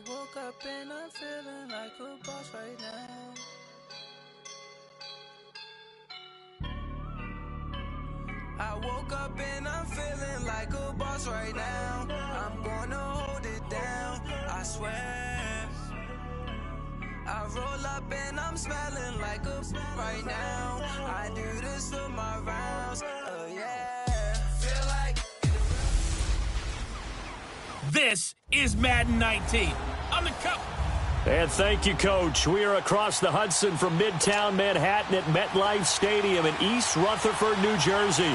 woke up and I'm feeling like a boss right now. I woke up and I'm feeling like a boss right now. I'm gonna hold it down, I swear. I roll up and I'm smelling like a right now. I do this for my rounds, yeah. Feel like this is Madden 19. On the cup. And thank you, Coach. We are across the Hudson from Midtown Manhattan at MetLife Stadium in East Rutherford, New Jersey.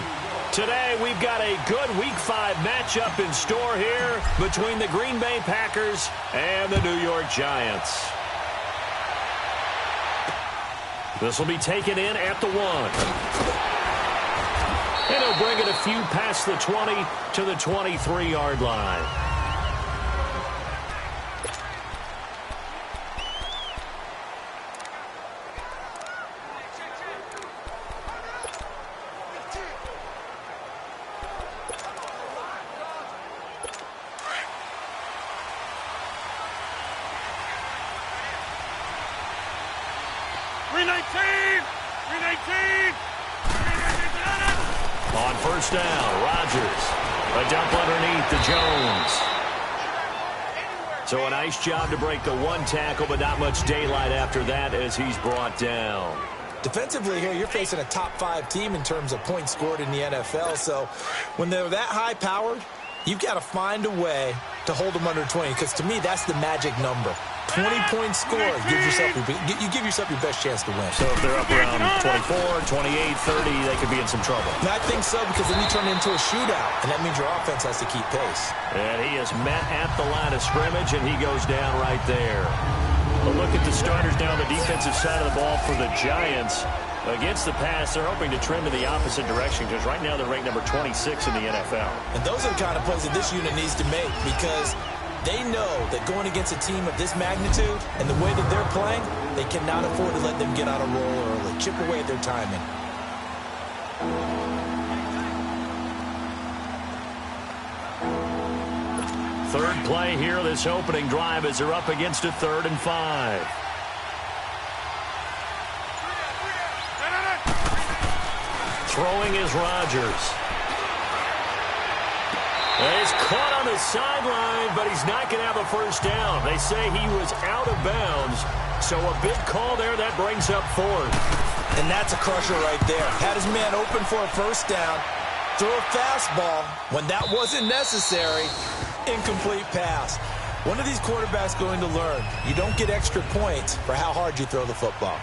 Today, we've got a good Week 5 matchup in store here between the Green Bay Packers and the New York Giants. This will be taken in at the 1. And he'll bring it a few past the 20 to the 23-yard line. On first down, Rodgers. A dump underneath to Jones. So a nice job to break the one tackle, but not much daylight after that as he's brought down. Defensively here, you're facing a top 5 team in terms of points scored in the NFL. So when they're that high-powered, you've got to find a way to hold them under 20, because to me, that's the magic number. 20 points scored, you give yourself your best chance to win. So if they're up around 24, 28, 30, they could be in some trouble. And I think so, because then you turn it into a shootout, and that means your offense has to keep pace. And he is met at the line of scrimmage, and he goes down right there. A look at the starters down the defensive side of the ball for the Giants. Against the pass, they're hoping to trend in the opposite direction, because right now they're ranked number 26 in the NFL. And those are the kind of plays that this unit needs to make, because they know that going against a team of this magnitude and the way that they're playing, they cannot afford to let them get out of roll early, chip away at their timing. Third play here, this opening drive, as they're up against a 3rd and 5. Throwing is Rodgers. He's caught on the sideline, but he's not going to have a first down. They say he was out of bounds, so a big call there. That brings up 4th. And that's a crusher right there. Had his man open for a first down, throw a fastball. When that wasn't necessary, incomplete pass. One of these quarterbacks going to learn, you don't get extra points for how hard you throw the football.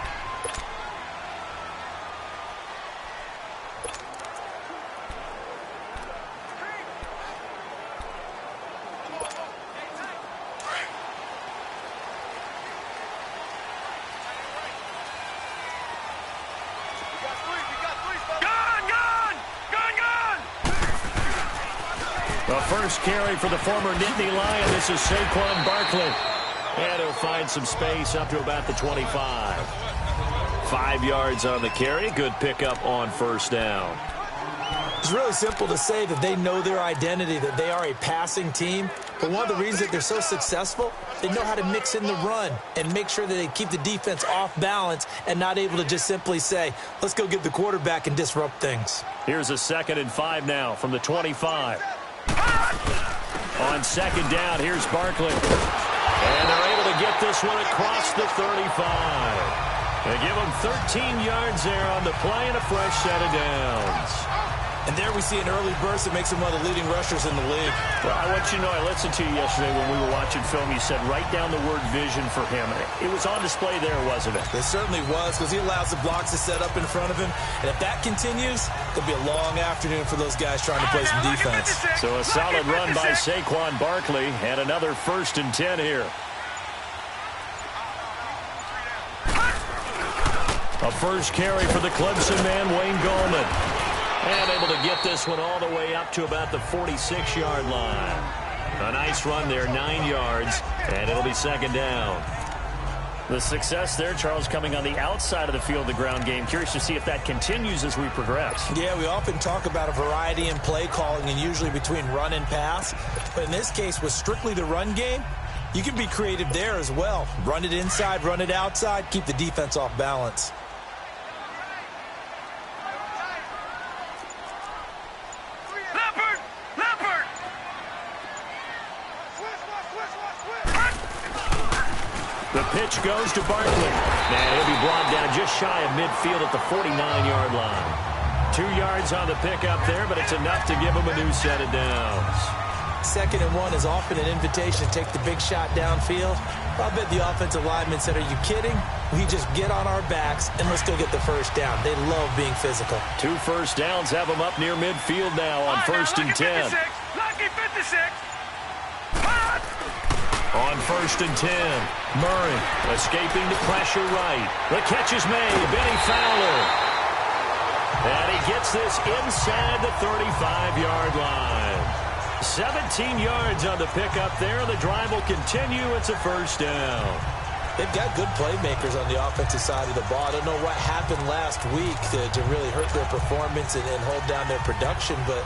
The first carry for the former Nittany Lion. This is Saquon Barkley. And he'll find some space up to about the 25. 5 yards on the carry. Good pickup on first down. It's really simple to say that they know their identity, that they are a passing team. But one of the reasons that they're so successful, they know how to mix in the run and make sure that they keep the defense off balance and not able to just simply say, let's go get the quarterback and disrupt things. Here's a 2nd and 5 now from the 25. On 2nd down, here's Barkley. And they're able to get this one across the 35. They give him 13 yards there on the play and a fresh set of downs. And there we see an early burst that makes him one of the leading rushers in the league. Well, I want you to know, I listened to you yesterday when we were watching film. You said write down the word vision for him. It was on display there, wasn't it? It certainly was, because he allows the blocks to set up in front of him. And if that continues, it'll be a long afternoon for those guys trying to play some defense. So a solid run by Saquon Barkley, and another 1st and 10 here. A first carry for the Clemson man, Wayne Gallman. And able to get this one all the way up to about the 46-yard line. A nice run there, 9 yards, and it'll be 2nd down. The success there, Charles, coming on the outside of the field, the ground game. Curious to see if that continues as we progress. Yeah, we often talk about a variety in play calling and usually between run and pass. But in this case, with strictly the run game, You can be creative there as well. Run it inside, run it outside, keep the defense off balance. The pitch goes to Barkley. And he'll be brought down just shy of midfield at the 49-yard line. 2 yards on the pickup there, but it's enough to give him a new set of downs. 2nd and 1 is often an invitation to take the big shot downfield. I bet the offensive lineman said, are you kidding? We just get on our backs and let's go get the first down. They love being physical. 2 first downs have them up near midfield now on 1st and 10. Lucky 56. On 1st and 10, Murray escaping the pressure right. The catch is made. Benny Fowler. And he gets this inside the 35-yard line. 17 yards on the pickup there. The drive will continue. It's a first down. They've got good playmakers on the offensive side of the ball. I don't know what happened last week to really hurt their performance and hold down their production, but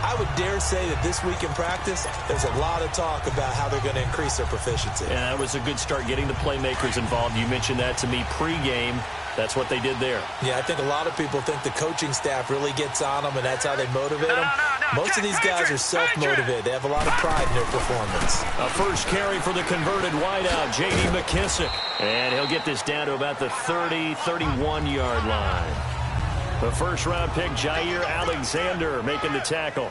I would dare say that this week in practice, there's a lot of talk about how they're going to increase their proficiency. Yeah, that was a good start getting the playmakers involved. You mentioned that to me pregame. That's what they did there. Yeah, I think a lot of people think the coaching staff really gets on them, and that's how they motivate them. Most of these guys are self-motivated. They have a lot of pride in their performance. A first carry for the converted wideout, J.D. McKissick. And he'll get this down to about the 30, 31-yard line. The first-round pick, Jair Alexander, making the tackle.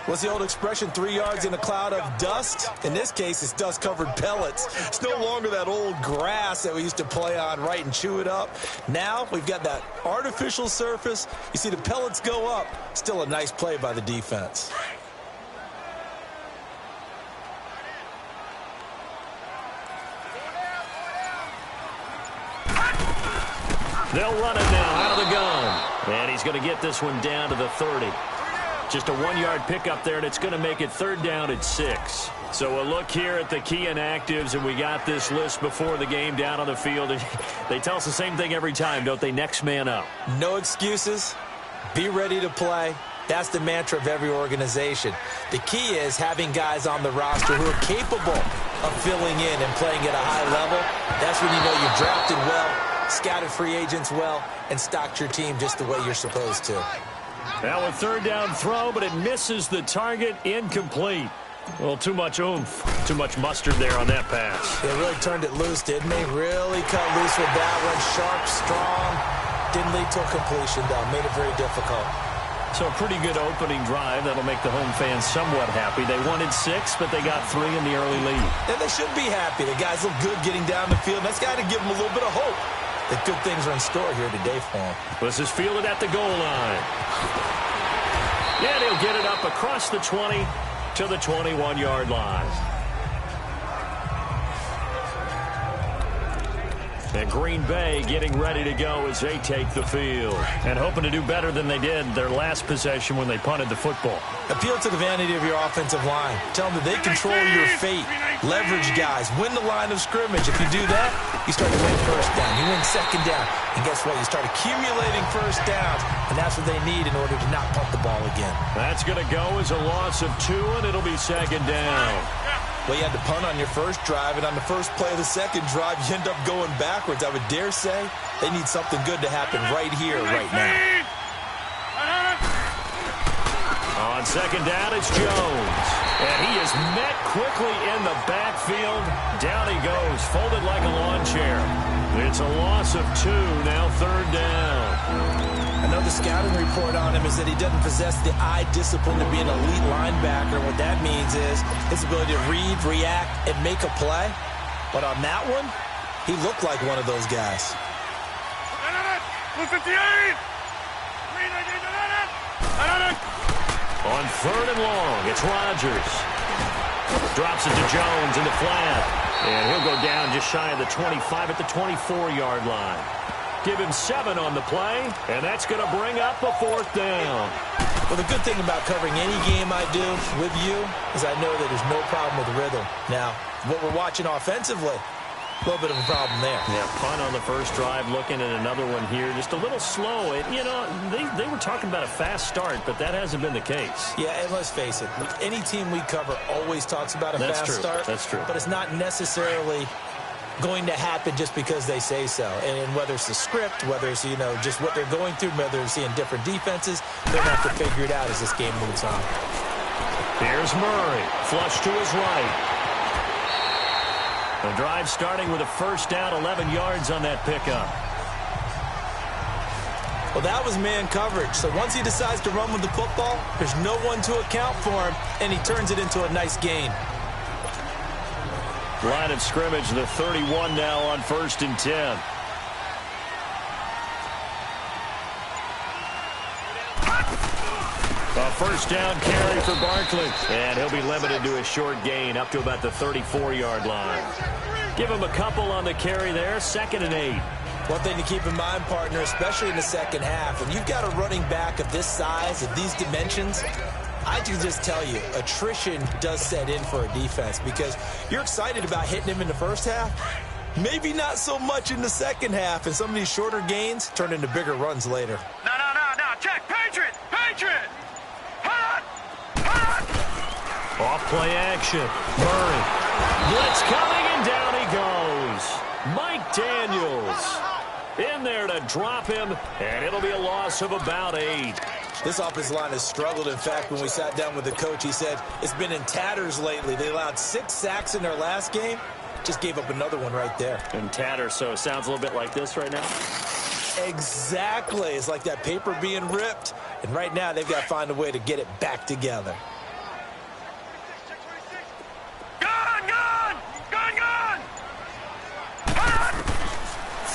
What's the old expression, 3 yards in a cloud of dust? In this case, it's dust-covered pellets. It's no longer that old grass that we used to play on, right, and chew it up. Now we've got that artificial surface. You see the pellets go up. Still a nice play by the defense. They'll run it now out of the gun. And he's going to get this one down to the 30. Just a 1-yard pickup there, and it's going to make it 3rd down at 6. So a look here at the key inactives, and we got this list before the game down on the field. They tell us the same thing every time, don't they? Next man up. No excuses. Be ready to play. That's the mantra of every organization. The key is having guys on the roster who are capable of filling in and playing at a high level. That's when you know you've drafted well, scouted free agents well, and stocked your team just the way you're supposed to. Now a 3rd down throw, but it misses the target. Incomplete. Well, too much oomph, too much mustard there on that pass. They really turned it loose, didn't they? Really cut loose with that one. Sharp, strong. Didn't lead to a completion, though. Made it very difficult. So a pretty good opening drive. That'll make the home fans somewhat happy. They wanted 6, but they got 3 in the early lead. And they should be happy. The guys look good getting down the field. That's got to give them a little bit of hope that good things are in store here today for them. This is fielded at the goal line. Yeah, they'll get it up across the 20 to the 21-yard line. And Green Bay getting ready to go as they take the field. And hoping to do better than they did their last possession when they punted the football. Appeal to the vanity of your offensive line. Tell them that they control your fate. Leverage guys. Win the line of scrimmage. If you do that, you start to win 1st down. You win 2nd down. And guess what? You start accumulating 1st downs. And that's what they need in order to not punt the ball again. That's going to go as a loss of 2, and it'll be 2nd down. Well, you had to punt on your first drive, and on the first play of the second drive, you end up going backwards. I would dare say they need something good to happen right here, right now. On 2nd down, it's Jones. And he is met quickly in the backfield. Down he goes, folded like a lawn chair. It's a loss of 2, now 3rd down. I know the scouting report on him is that he doesn't possess the eye discipline to be an elite linebacker. What that means is his ability to read, react, and make a play. But on that one, he looked like one of those guys. On 3rd and long, it's Rodgers. Drops it to Jones in the flat. And he'll go down just shy of the 25 at the 24-yard line. Give him 7 on the play, and that's going to bring up a 4th down. Well, the good thing about covering any game I do with you is I know that there's no problem with rhythm. Now, what we're watching offensively, A little bit of a problem there. Yeah, punt on the first drive, looking at another one here. Just a little slow. You know, they were talking about a fast start, but that hasn't been the case. Yeah, and let's face it, any team we cover always talks about a fast start. That's true. But it's not necessarily going to happen just because they say so. And whether it's the script, whether it's, you know, just what they're going through, whether they're seeing different defenses, they're going to have to figure it out as this game moves on. Here's Murray, flush to his right. The drive starting with a first down, 11 yards on that pickup. Well, that was man coverage. So once he decides to run with the football, there's no one to account for him, and he turns it into a nice gain. Line of scrimmage, the 31 now on 1st and 10. A first down carry for Barkley. And he'll be limited to a short gain up to about the 34-yard line. Give him a couple on the carry there, 2nd and 8. One thing to keep in mind, partner, especially in the second half, when you've got a running back of this size, of these dimensions, I can just tell you, attrition does set in for a defense because you're excited about hitting him in the first half. Maybe not so much in the second half, and some of these shorter gains turn into bigger runs later. No, check, Patriot! Off play action. Murray. Blitz coming, and down he goes. Mike Daniels in there to drop him, and it'll be a loss of about 8. This offensive line has struggled. In fact, when we sat down with the coach, he said it's been in tatters lately. They allowed 6 sacks in their last game. Just gave up another one right there. In tatters, so it sounds a little bit like this right now. Exactly. It's like that paper being ripped. And right now, they've got to find a way to get it back together.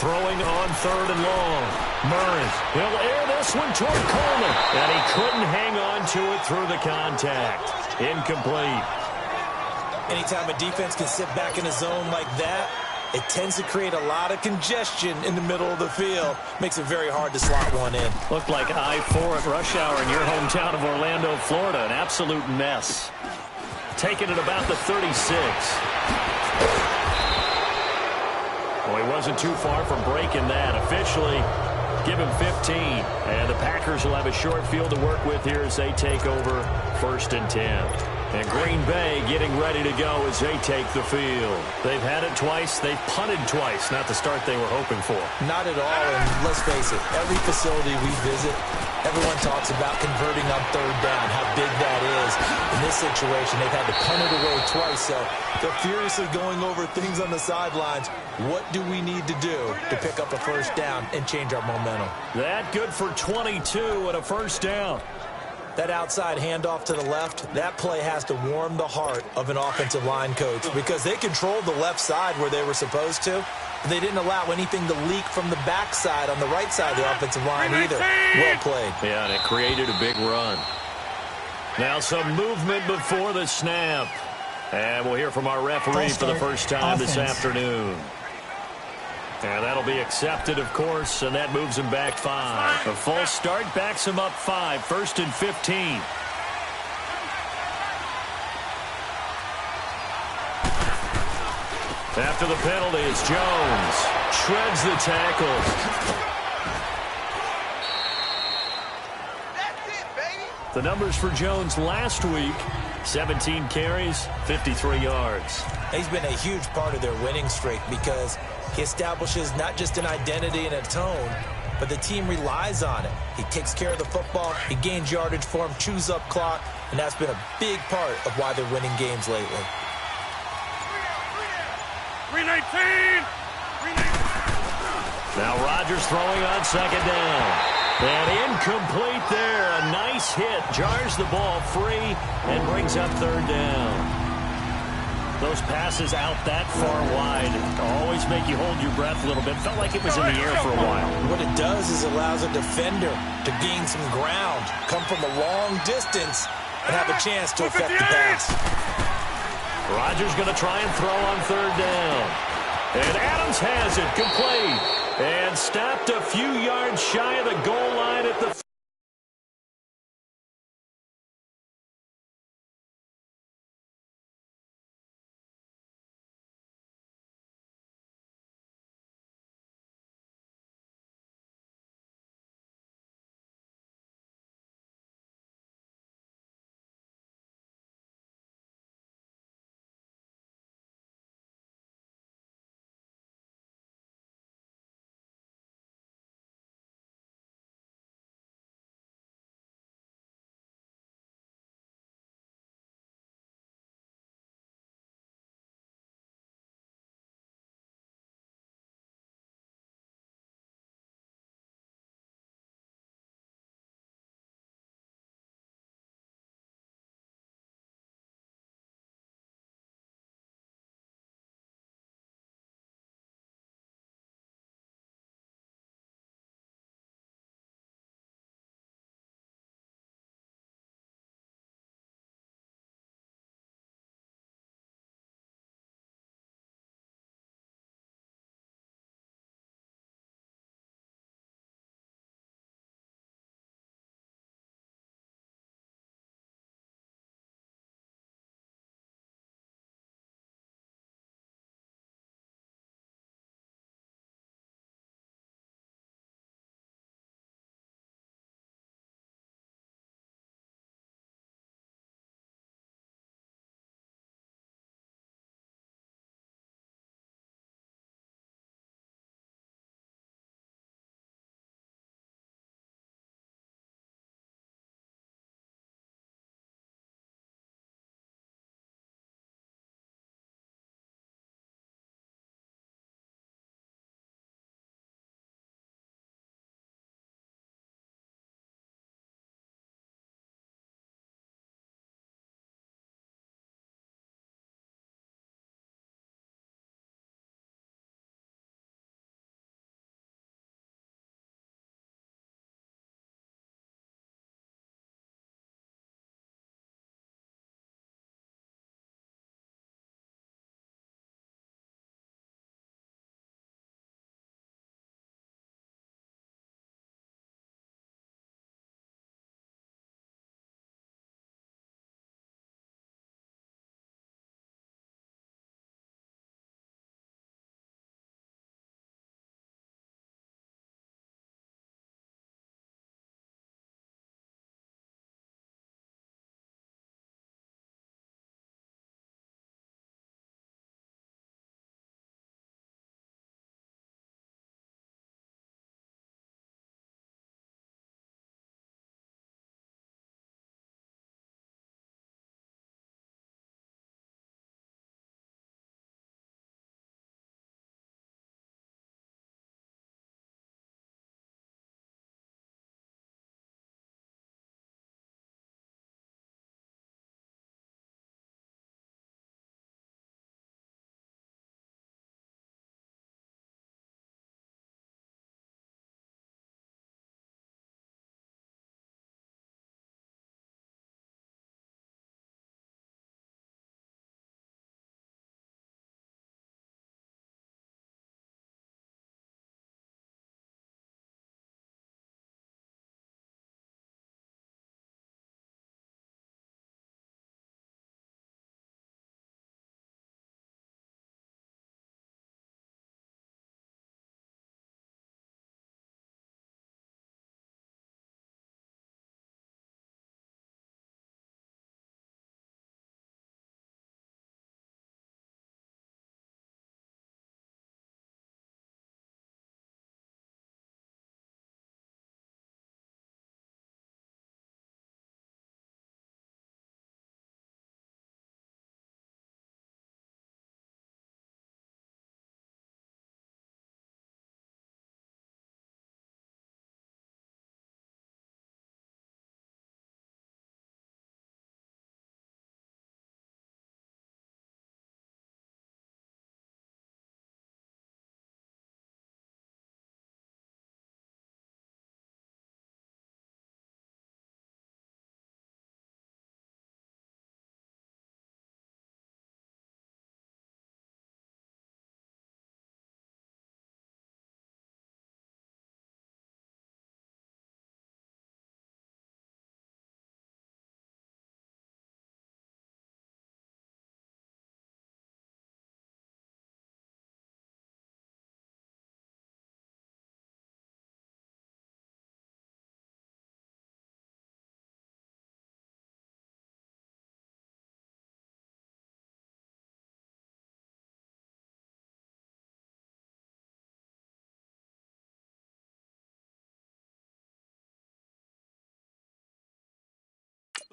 Throwing on 3rd and long. Murray, he'll air this one toward Coleman. And he couldn't hang on to it through the contact. Incomplete. Anytime a defense can sit back in a zone like that, it tends to create a lot of congestion in the middle of the field. Makes it very hard to slot one in. Looked like I-4 at rush hour in your hometown of Orlando, Florida. An absolute mess. Taking it about the 36. Well, he wasn't too far from breaking that. Officially, give him 15. And the Packers will have a short field to work with here as they take over 1st and 10. And Green Bay getting ready to go as they take the field. They've had it twice. They've punted twice. Not the start they were hoping for. Not at all. And let's face it, every facility we visit, everyone talks about converting on 3rd down, how big that is. In this situation, they've had to punt it away twice. So they're furiously going over things on the sidelines. What do we need to do to pick up a first down and change our momentum? That good for 22 and a first down. That outside handoff to the left, that play has to warm the heart of an offensive line coach because they controlled the left side where they were supposed to. They didn't allow anything to leak from the backside on the right side of the offensive line either. Well played. Yeah, and it created a big run. Now some movement before the snap. And we'll hear from our referee for the first time this afternoon. And that'll be accepted, of course, and that moves him back 5. A false start backs him up 5, 1st and 15. After the penalty, it's Jones. Shreds the tackle. That's it, baby. The numbers for Jones last week, 17 carries, 53 yards. He's been a huge part of their winning streak because he establishes not just an identity and a tone, but the team relies on it. He takes care of the football, he gains yardage for him, chews up clock, and that's been a big part of why they're winning games lately. 319! Now Rodgers throwing on 2nd down. And incomplete there. A nice hit. Jars the ball free and brings up 3rd down. Those passes out that far wide always make you hold your breath a little bit. Felt like it was in the air for a while. What it does is allows a defender to gain some ground, come from a long distance, and have a chance to affect the pass. Rodgers going to try and throw on 3rd down. And Adams has it complete. And stopped a few yards shy of the goal line at the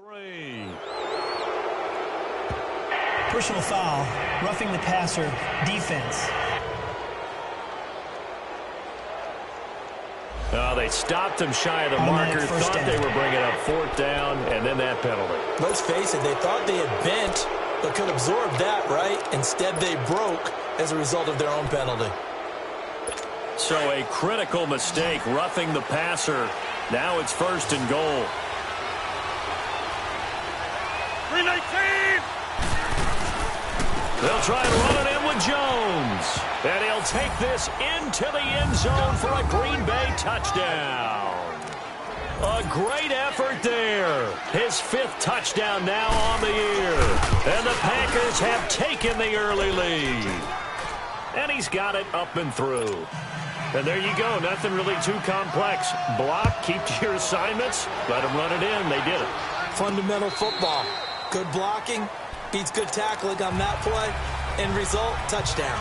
3. Personal foul, roughing the passer, defense. They stopped him shy of the marker, thought they were bringing up 4th down, and then that penalty. Let's face it, they thought they had bent, but could absorb that, right? Instead, they broke as a result of their own penalty. So a critical mistake, roughing the passer. Now it's 1st and goal. 319! They'll try and run it in with Jones. And he'll take this into the end zone for a Green Bay touchdown. A great effort there. His 5th touchdown now on the year. And the Packers have taken the early lead. And he's got it up and through. And there you go. Nothing really too complex. Block, keep to your assignments, let them run it in. They did it. Fundamental football. Good blocking beats good tackling on that play. End result, touchdown.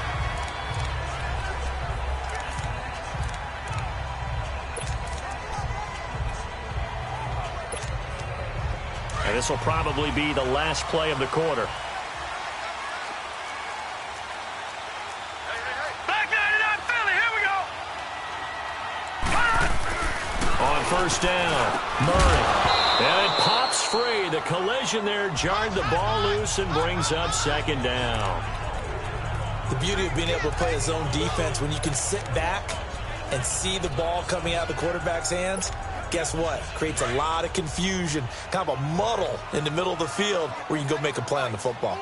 And this will probably be the last play of the quarter. Back 99 Philly, here we go! On 1st down, Murray. And it pops free. The collision there jarred the ball loose and brings up 2nd down. The beauty of being able to play a zone defense, when you can sit back and see the ball coming out of the quarterback's hands, guess what? Creates a lot of confusion, kind of a muddle in the middle of the field where you can go make a play on the football.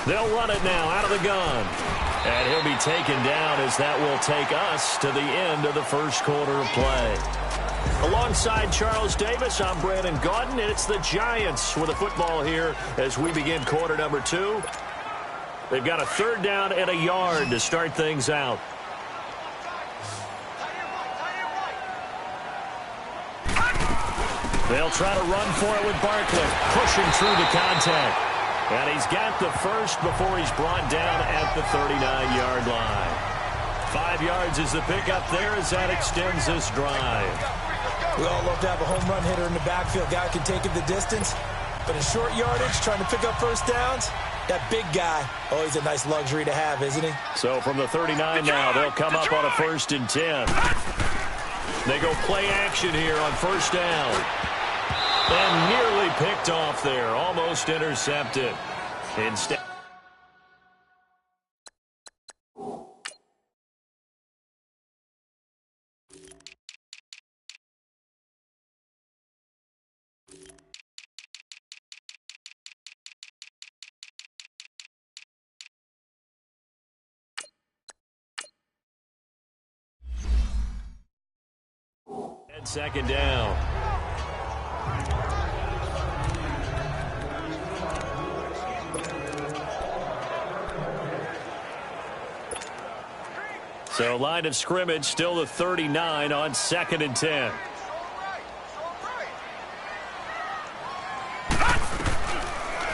They'll run it now out of the gun. And he'll be taken down as that will take us to the end of the 1st quarter of play. Alongside Charles Davis, I'm Brandon Gaudin, and it's the Giants with the football here as we begin quarter number 2. They've got a 3rd down and a yard to start things out. They'll try to run for it with Barkley, pushing through the contact. And he's got the 1st before he's brought down at the 39-yard line. 5 yards is the pickup there as that extends this drive. We all love to have a home run hitter in the backfield. Guy can take it the distance. But in short yardage, trying to pick up 1st downs, that big guy, oh, he's a nice luxury to have, isn't he? So from the 39 now, they'll come up on a 1st and 10. They go play action here on 1st down. And nearly picked off there, almost intercepted. Instead. And 2nd down. So line of scrimmage still the 39 on 2nd and 10.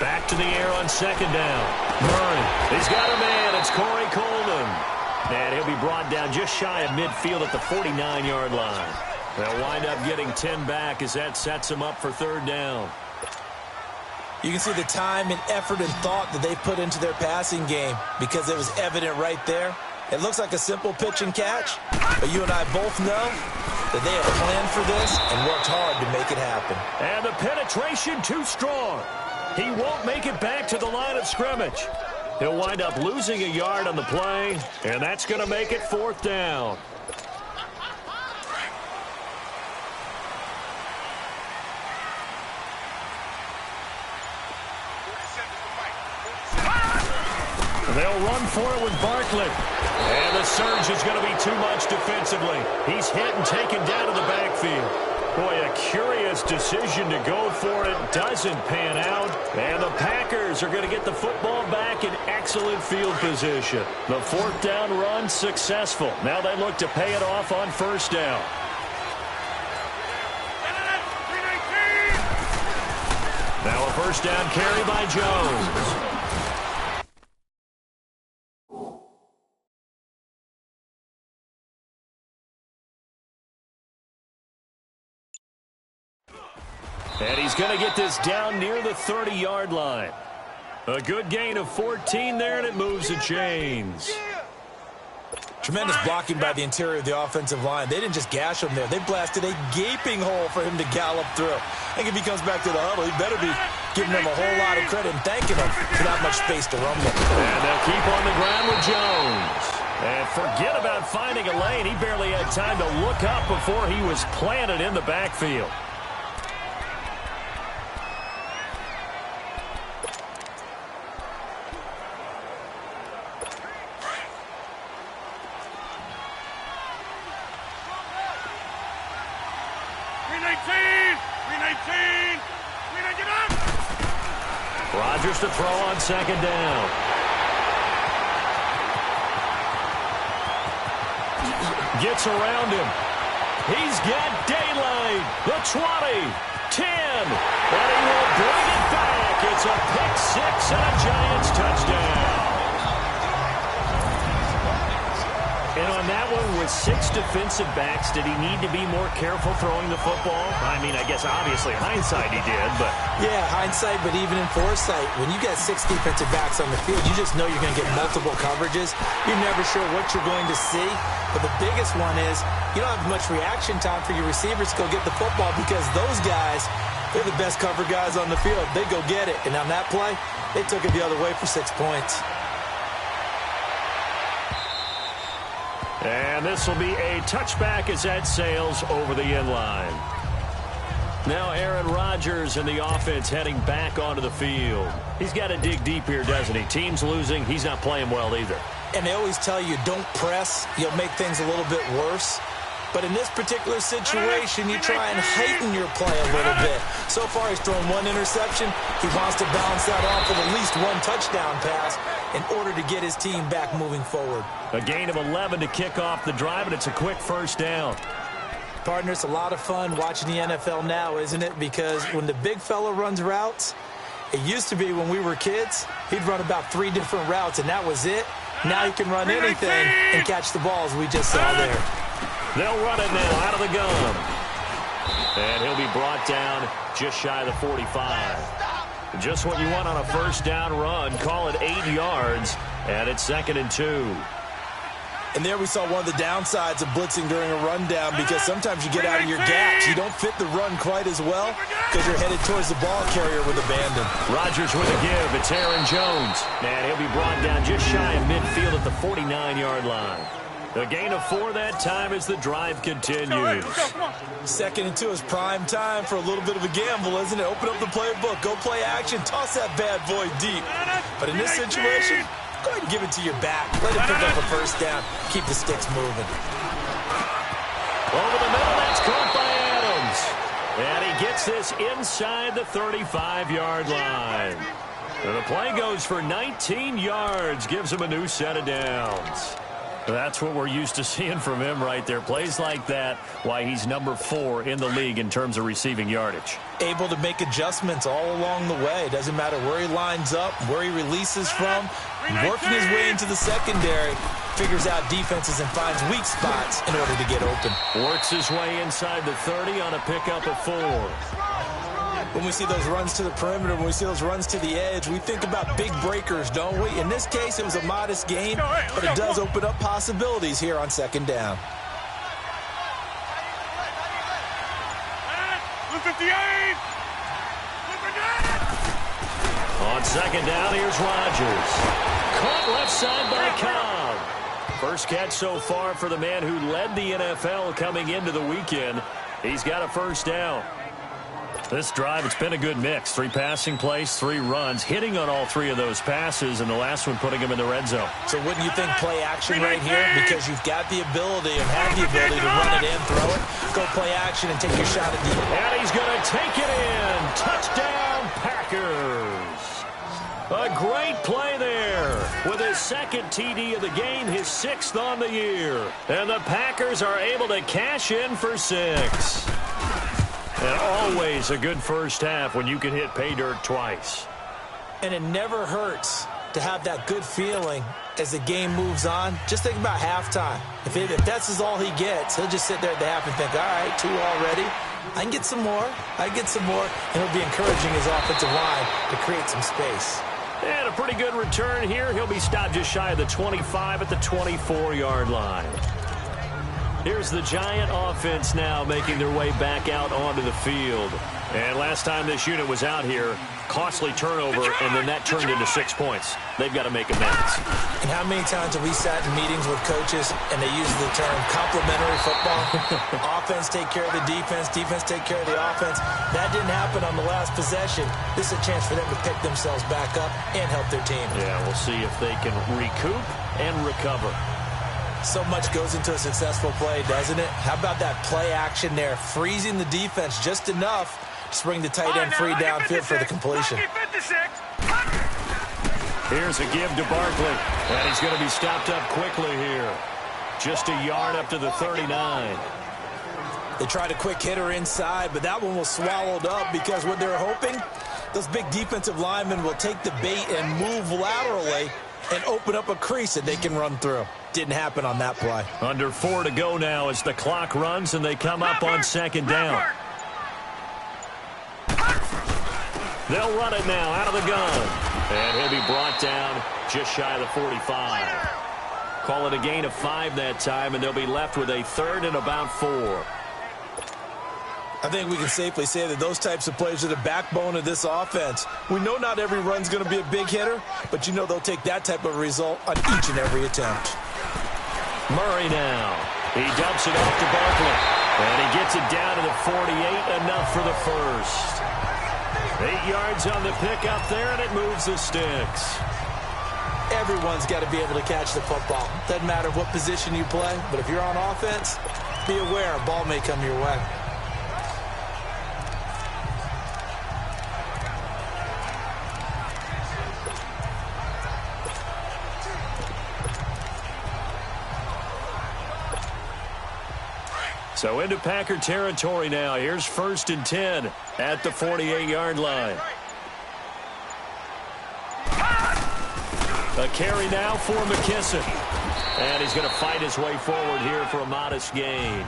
Back to the air on 2nd down. Murray, he's got a man. It's Corey Coleman. And he'll be brought down just shy of midfield at the 49-yard line. They'll wind up getting 10 back as that sets him up for 3rd down. You can see the time and effort and thought that they put into their passing game because it was evident right there. It looks like a simple pitch and catch, but you and I both know that they have planned for this and worked hard to make it happen. And the penetration too strong. He won't make it back to the line of scrimmage. He'll wind up losing a yard on the play, and that's going to make it 4th down. They'll run for it with Barkley. And the surge is going to be too much defensively. He's hit and taken down to the backfield. Boy, a curious decision to go for it. Doesn't pan out. And the Packers are going to get the football back in excellent field position. The 4th down run successful. Now they look to pay it off on 1st down. Now a 1st down carry by Jones. And he's going to get this down near the 30-yard line. A good gain of 14 there, and it moves the chains. Tremendous blocking by the interior of the offensive line. They didn't just gash him there. They blasted a gaping hole for him to gallop through. I think if he comes back to the huddle, he better be giving them a whole lot of credit and thanking them for that much space to rumble. And they'll keep on the ground with Jones. And forget about finding a lane. He barely had time to look up before he was planted in the backfield. Rodgers to throw on second down. Gets around him. He's got daylight. The 20, 10, and he will bring it back. It's a pick six and a Giants touchdown. And on that one, with 6 defensive backs, did he need to be more careful throwing the football? I mean, I guess obviously hindsight he did, but... Yeah, hindsight, but even in foresight, when you got 6 defensive backs on the field, you just know you're going to get multiple coverages. You're never sure what you're going to see. But the biggest one is you don't have much reaction time for your receivers to go get the football because those guys, they're the best cover guys on the field. They go get it. And on that play, they took it the other way for 6 points. And this will be a touchback as that sails over the end line. Now Aaron Rodgers and the offense heading back onto the field. He's got to dig deep here, doesn't he? Team's losing. He's not playing well either. And they always tell you, don't press. You'll make things a little bit worse. But in this particular situation, you try and heighten your play a little bit. So far, he's thrown 1 interception. He wants to balance that off with at least 1 touchdown pass in order to get his team back moving forward. A gain of 11 to kick off the drive, and it's a quick first down. Partner, it's a lot of fun watching the NFL now, isn't it? Because when the big fella runs routes, it used to be when we were kids, he'd run about 3 different routes, and that was it. Now he can run anything and catch the balls we just saw there. They'll run it now out of the gun. And he'll be brought down just shy of the 45. Just what you want on a first down run. Call it 8 yards, and it's 2nd and 2. And there we saw one of the downsides of blitzing during a rundown because sometimes you get out of your gaps. You don't fit the run quite as well because you're headed towards the ball carrier with abandon. Rodgers with a give. It's Aaron Jones. And he'll be brought down just shy of midfield at the 49-yard line. A gain of 4 that time as the drive continues. 2nd and 2 is prime time for a little bit of a gamble, isn't it? Open up the playbook, go play action, toss that bad boy deep. But in this situation, go ahead and give it to your back. Let it pick up a first down. Keep the sticks moving. Over the middle, that's caught by Adams. And he gets this inside the 35-yard line. And the play goes for 19 yards, gives him a new set of downs. That's what we're used to seeing from him right there. Plays like that, why he's number 4 in the league in terms of receiving yardage. Able to make adjustments all along the way. Doesn't matter where he lines up, where he releases from. Working his way into the secondary, figures out defenses and finds weak spots in order to get open. Works his way inside the 30 on a pickup of 4. When we see those runs to the perimeter, when we see those runs to the edge, we think about big breakers, don't we? In this case, it was a modest gain, but it does open up possibilities here on 2nd down. 58! On 2nd down, here's Rodgers. Caught left side by Cobb. First catch so far for the man who led the NFL coming into the weekend. He's got a first down. This drive, it's been a good mix. 3 passing plays, 3 runs, hitting on all 3 of those passes, and the last one putting him in the red zone. So wouldn't you think play action right here? Because you've got the ability and have the ability to run it in, throw it, go play action and take your shot at deep. And he's going to take it in. Touchdown, Packers. A great play there with his 2nd TD of the game, his 6th on the year. And the Packers are able to cash in for 6. And always a good first half when you can hit pay dirt twice. And it never hurts to have that good feeling as the game moves on. Just think about halftime. If that's all he gets, he'll just sit there at the half and think, all right, 2 already. I can get some more. And it'll be encouraging his offensive line to create some space. And a pretty good return here. He'll be stopped just shy of the 25 at the 24-yard line. Here's the Giant offense now making their way back out onto the field. And last time this unit was out here, costly turnover, and then that turned into 6 points. They've got to make amends. And how many times have we sat in meetings with coaches and they use the term complementary football? Offense take care of the defense take care of the offense. That didn't happen on the last possession. This is a chance for them to pick themselves back up and help their team. Yeah, we'll see if they can recoup and recover. So much goes into a successful play, doesn't it? How about that play action there, freezing the defense just enough to bring the tight end free downfield for the completion. Here's a give to Barkley, and he's going to be stopped up quickly here. Just a yard up to the 39. They tried a quick hitter inside, but that one was swallowed up because what they're hoping, those big defensive linemen will take the bait and move laterally and open up a crease that they can run through. Didn't happen on that play. Under 4 to go now as the clock runs and they come up on second down. They'll run it now out of the gun. And he'll be brought down just shy of the 45. Call it a gain of 5 that time, and they'll be left with a 3rd and about 4. I think we can safely say that those types of plays are the backbone of this offense. We know not every run's going to be a big hitter, but you know they'll take that type of result on each and every attempt. Murray now. He dumps it off to Barkley. And he gets it down to the 48, enough for the first. 8 yards on the pickup there, and it moves the sticks. Everyone's got to be able to catch the football. Doesn't matter what position you play, but if you're on offense, be aware a ball may come your way. So into Packer territory now. Here's 1st and 10 at the 48-yard line. A carry now for McKissick. And he's going to fight his way forward here for a modest gain.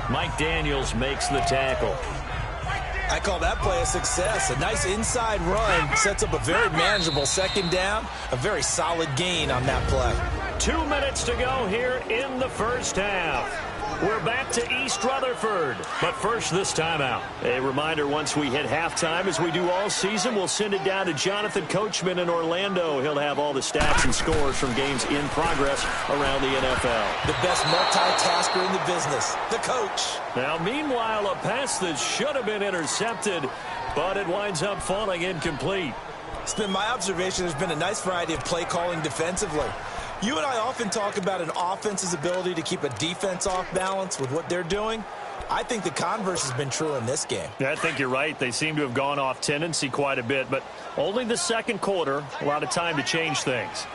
Mike Daniels makes the tackle. I call that play a success. A nice inside run sets up a very manageable second down. A very solid gain on that play. 2 minutes to go here in the first half. We're back to East Rutherford, but first this timeout. A reminder, once we hit halftime, as we do all season, we'll send it down to Jonathan Coachman in Orlando. He'll have all the stats and scores from games in progress around the NFL. The best multitasker in the business, the coach. Now, meanwhile, a pass that should have been intercepted, but it winds up falling incomplete. It's been my observation there's been a nice variety of play calling defensively. You and I often talk about an offense's ability to keep a defense off balance with what they're doing. I think the converse has been true in this game. I think you're right. They seem to have gone off tendency quite a bit, but only the second quarter, a lot of time to change things.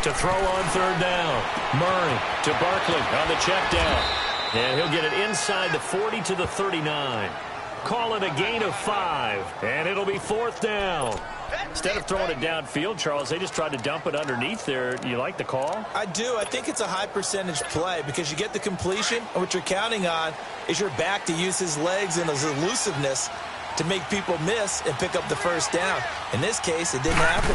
To throw on 3rd down. Murray to Barkley on the check down. And he'll get it inside the 40 to the 39. Call it a gain of 5, and it'll be 4th down. Instead of throwing it downfield, Charles, they just tried to dump it underneath there. You like the call? I do. I think it's a high percentage play because you get the completion, and what you're counting on is your back to use his legs and his elusiveness to make people miss and pick up the first down. In this case, it didn't happen.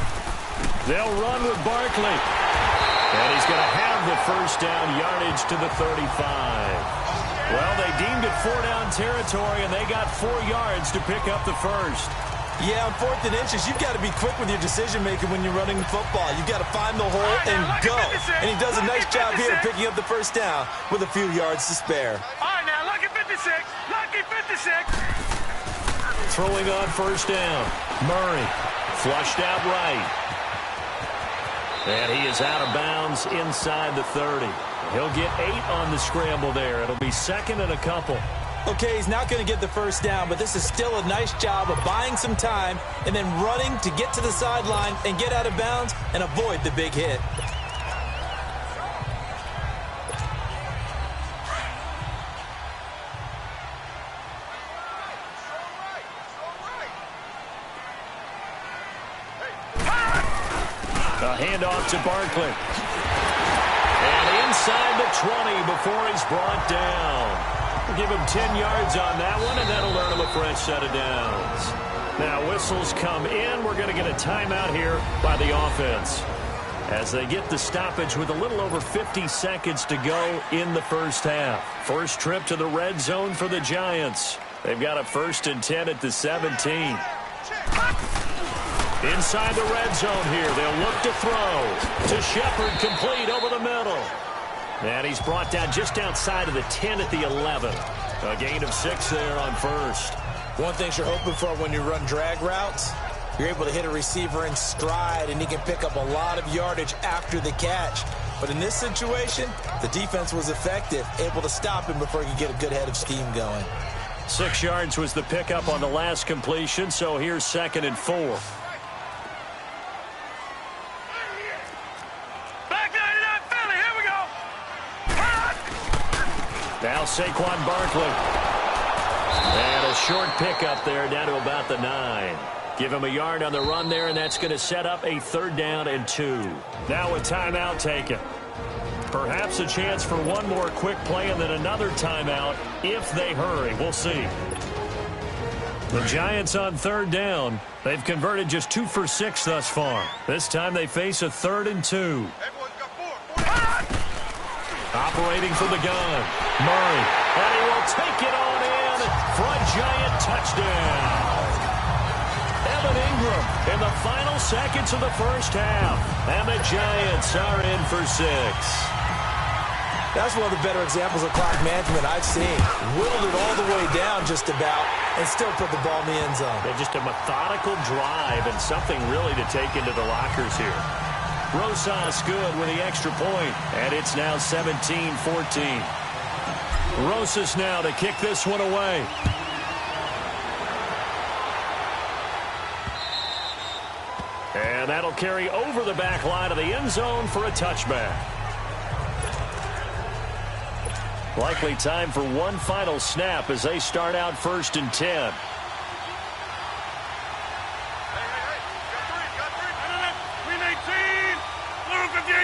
They'll run with Barkley. And he's going to have the first down, yardage to the 35. Well, they deemed it 4-down territory, and they got 4 yards to pick up the first. Yeah, on 4th and inches, you've got to be quick with your decision-making when you're running the football. You've got to find the hole and go. And he does a nice job here picking up the first down with a few yards to spare. All right, now, lucky 56. Lucky 56. Throwing on 1st down. Murray flushed out right. And he is out of bounds inside the 30. He'll get 8 on the scramble there. It'll be 2nd and a couple. Okay, he's not going to get the first down, but this is still a nice job of buying some time and then running to get to the sideline and get out of bounds and avoid the big hit. A handoff to Barkley. And inside the 20 before he's brought down. Give him 10 yards on that one, and that'll earn him a fresh set of downs. Now whistles come in. We're going to get a timeout here by the offense as they get the stoppage with a little over 50 seconds to go in the first half. First trip to the red zone for the Giants. They've got a 1st and 10 at the 17. Inside the red zone here, they'll look to throw. To Shepard, complete over the middle. And he's brought down just outside of the 10 at the 11. A gain of 6 there on first. One thing you're hoping for when you run drag routes, you're able to hit a receiver in stride, and he can pick up a lot of yardage after the catch. But in this situation, the defense was effective, able to stop him before he could get a good head of steam going. 6 yards was the pickup on the last completion, so here's 2nd and 4. Back 99, Philly, here we go. Now Saquon Barkley. And a short pickup there down to about the 9. Give him a yard on the run there, and that's going to set up a 3rd down and 2. Now a timeout taken. Perhaps a chance for one more quick play and then another timeout if they hurry. We'll see. The Giants on 3rd down. They've converted just 2 for 6 thus far. This time they face a 3rd and 2. Operating from the gun. Murray. And he will take it on in for a Giant touchdown. Evan Ingram in the final seconds of the first half. And the Giants are in for 6. That's one of the better examples of clock management I've seen. Whittled it all the way down just about and still put the ball in the end zone. Yeah, just a methodical drive and something really to take into the lockers here. Rosas good with the extra point, and it's now 17-14. Rosas now to kick this one away. And that'll carry over the back line of the end zone for a touchback. Likely time for one final snap as they start out 1st and 10.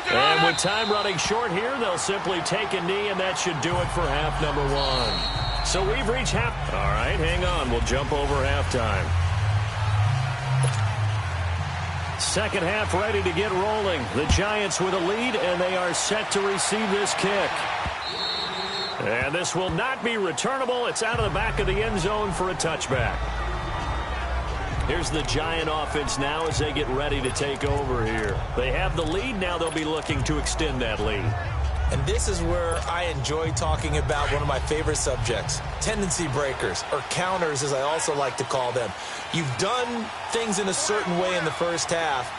And with time running short here, they'll simply take a knee, and that should do it for half number 1. So we've reached half. All right, hang on. We'll jump over halftime. Second half ready to get rolling. The Giants with a lead, and they are set to receive this kick. And this will not be returnable. It's out of the back of the end zone for a touchback. Here's the Giant offense now as they get ready to take over here. They have the lead. Now they'll be looking to extend that lead. And this is where I enjoy talking about one of my favorite subjects, tendency breakers, or counters as I also like to call them. You've done things in a certain way in the first half,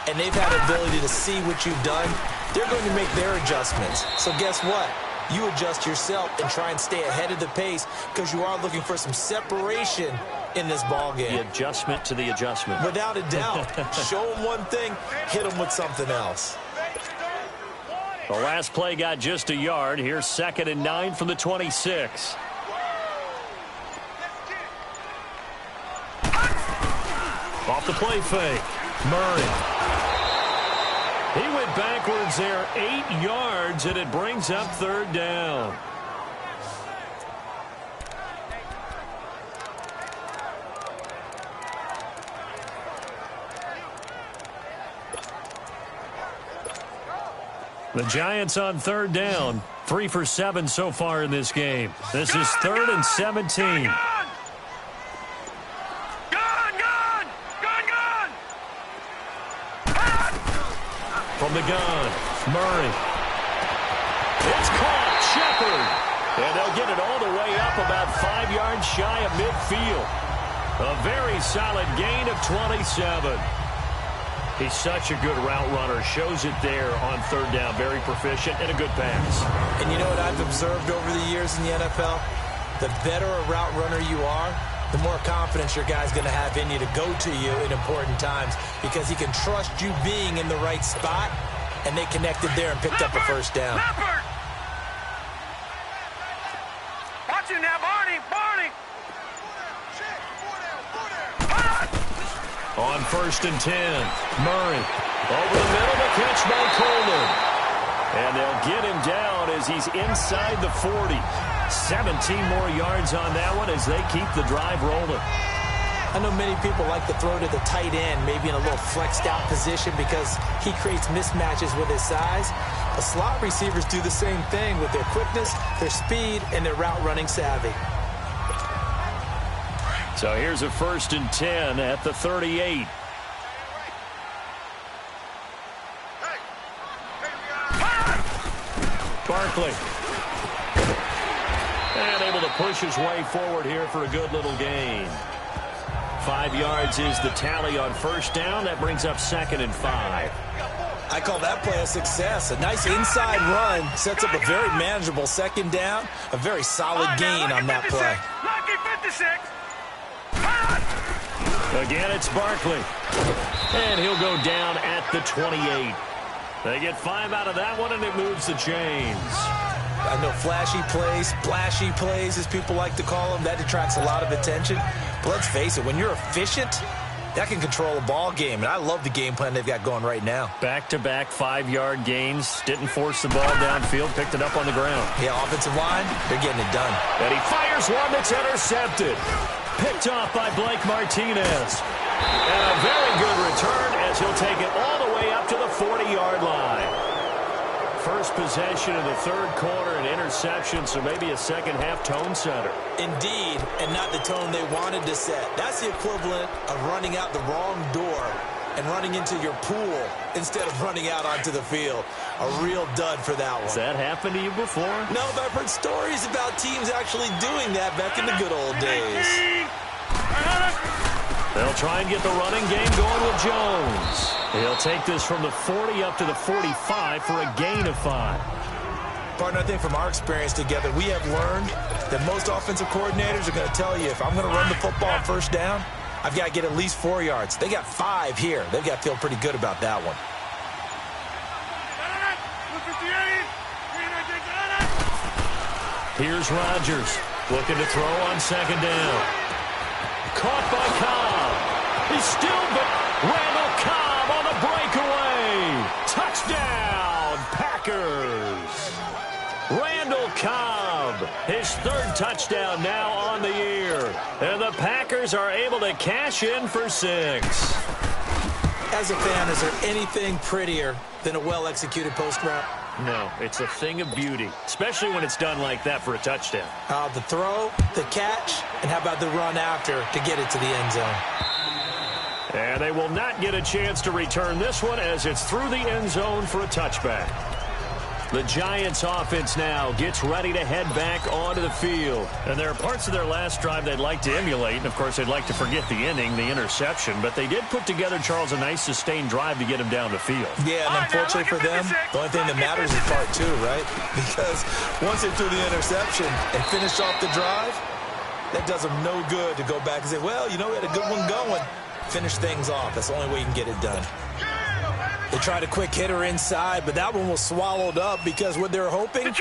and they've had the ability to see what you've done. They're going to make their adjustments. So guess what? You adjust yourself and try and stay ahead of the pace because you are looking for some separation in this ball game. The adjustment to the adjustment. Without a doubt. Show them one thing, hit them with something else. The last play got just a yard. Here's 2nd and 9 from the 26. Off the play fake. Murray. He went backwards there 8 yards, and it brings up 3rd down. The Giants on 3rd down. 3 for 7 so far in this game. This is 3rd and 17. From the gun, Murray. It's caught, Shepard. And they'll get it all the way up about 5 yards shy of midfield. A very solid gain of 27. He's such a good route runner. Shows it there on 3rd down. Very proficient and a good pass. And you know what I've observed over the years in the NFL? The better a route runner you are, the more confidence your guy's going to have in you to go to you in important times because he can trust you being in the right spot, and they connected there and picked up a 1st down. Watch it now, Barney. On 1st and 10, Murray. Over the middle, the catch by Coleman. And they'll get him down as he's inside the 40. 17 more yards on that one as they keep the drive rolling. I know many people like to throw to the tight end, maybe in a little flexed out position because he creates mismatches with his size. The slot receivers do the same thing with their quickness, their speed, and their route running savvy. So here's a 1st and 10 at the 38. Barkley. And able to push his way forward here for a good little gain. 5 yards is the tally on 1st down. That brings up 2nd and 5. I call that play a success. A nice inside run sets up a very manageable 2nd down. A very solid gain on that play. Lucky 56. Again, it's Barkley. And he'll go down at the 28. They get 5 out of that one, and it moves the chains. I know flashy plays, splashy plays, as people like to call them, that attracts a lot of attention. But let's face it, when you're efficient, that can control a ball game. And I love the game plan they've got going right now. Back-to-back 5-yard gains. Didn't force the ball downfield. Picked it up on the ground. Yeah, offensive line, they're getting it done. And he fires one that's intercepted. Picked off by Blake Martinez. And a very good return as he'll take it all the way up to the 40-yard line. First possession of the 3rd quarter, an interception, so maybe a second-half tone setter. Indeed, and not the tone they wanted to set. That's the equivalent of running out the wrong door and running into your pool instead of running out onto the field. A real dud for that one. Has that happened to you before? No, but I've heard stories about teams actually doing that back in the good old days. They'll try and get the running game going with Jones. He'll take this from the 40 up to the 45 for a gain of 5. Partner, I think from our experience together, we have learned that most offensive coordinators are going to tell you, if I'm going to run the football on 1st down, I've got to get at least 4 yards. They got 5 here. They've got to feel pretty good about that one. Here's Rodgers looking to throw on 2nd down. Caught by Cobb. He's still, but Randall Cobb on the breakaway. Touchdown, Packers. Randall Cobb, his 3rd touchdown now on the year. And the Packers are able to cash in for 6. As a fan, is there anything prettier than a well-executed post route? No, it's a thing of beauty, especially when it's done like that for a touchdown. The throw, the catch, and how about the run after to get it to the end zone? And they will not get a chance to return this one as it's through the end zone for a touchback. The Giants offense now gets ready to head back onto the field. And there are parts of their last drive they'd like to emulate. And, of course, they'd like to forget the inning, the interception. But they did put together, Charles, a nice sustained drive to get him down the field. Yeah, and unfortunately for them, the only thing that matters is part 2, right? Because once they threw the interception and finished off the drive, that does them no good to go back and say, well, you know, we had a good one going. Finish things off. That's the only way you can get it done. They tried a quick hitter inside, but that one was swallowed up because what they're hoping,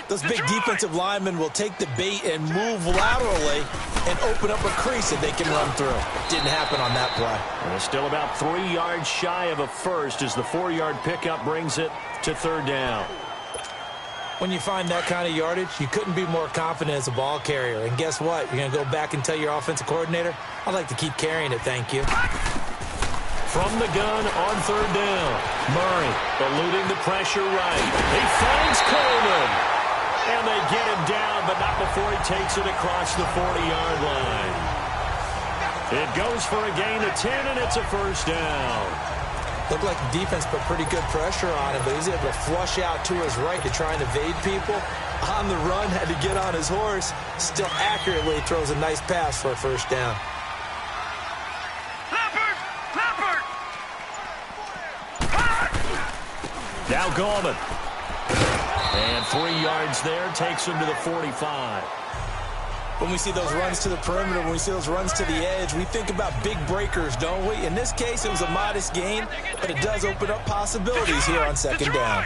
those big defensive linemen will take the bait and move laterally and open up a crease that they can run through. Didn't happen on that play. And it's still about 3 yards shy of a first as the 4-yard pickup brings it to 3rd down. When you find that kind of yardage, you couldn't be more confident as a ball carrier. And guess what? You're going to go back and tell your offensive coordinator, I'd like to keep carrying it, thank you. From the gun on 3rd down. Murray eluding the pressure right. He finds Coleman. And they get him down, but not before he takes it across the 40-yard line. It goes for a gain of 10, and it's a 1st down. Looked like the defense put pretty good pressure on him, but he was able to flush out to his right to try and evade people. On the run, had to get on his horse. Still accurately throws a nice pass for a 1st down. Now Gallman. And 3 yards there takes him to the 45. When we see those runs to the perimeter, when we see those runs to the edge, we think about big breakers, don't we? In this case, it was a modest gain, but it does open up possibilities here on 2nd down.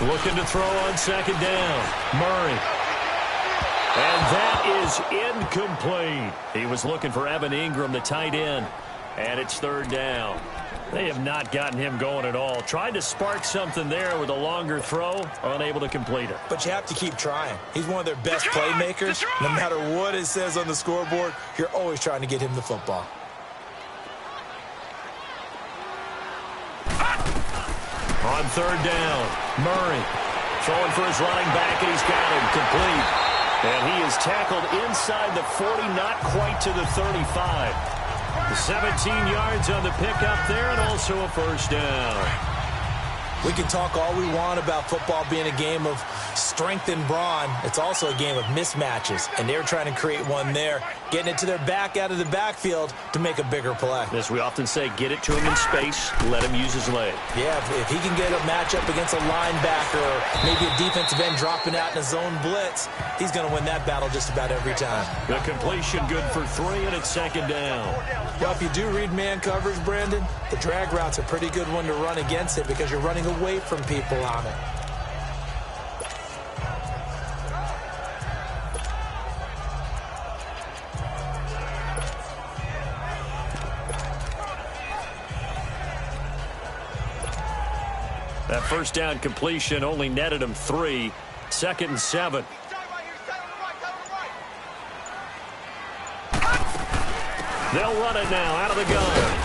Looking to throw on 2nd down. Murray. And that is incomplete. He was looking for Evan Ingram, the tight end. And it's third down. They have not gotten him going at all. Tried to spark something there with a longer throw, unable to complete it. But you have to keep trying. He's one of their best playmakers. No matter what it says on the scoreboard, you're always trying to get him the football. On third down, Murray throwing for his running back, and he's got him complete. And he is tackled inside the 40, not quite to the 35. 17 yards on the pickup there, and also a first down. We can talk all we want about football being a game of strength and brawn. It's also a game of mismatches, and they're trying to create one there, getting it to their back out of the backfield to make a bigger play. As we often say, get it to him in space, let him use his leg. Yeah, if he can get a matchup against a linebacker or maybe a defensive end dropping out in a zone blitz, he's going to win that battle just about every time. The completion good for 3, and it's second down. Well, if you do read man coverage, Brandon, the drag route's a pretty good one to run against it because you're running away from people on it. That first down completion only netted him 3. 2nd and 7. They'll run it now out of the gun.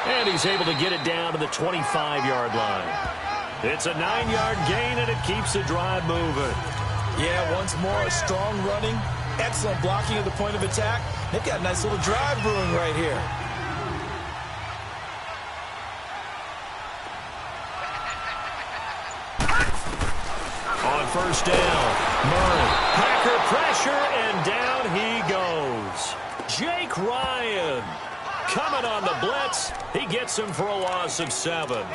And he's able to get it down to the 25-yard line. It's a 9-yard gain, and it keeps the drive moving. Yeah, once more, a strong running, excellent blocking at the point of attack. They've got a nice little drive brewing right here. On first down, Murray. Packer pressure, and down he goes. Jake Ryan coming on the blitz. He gets him for a loss of 7.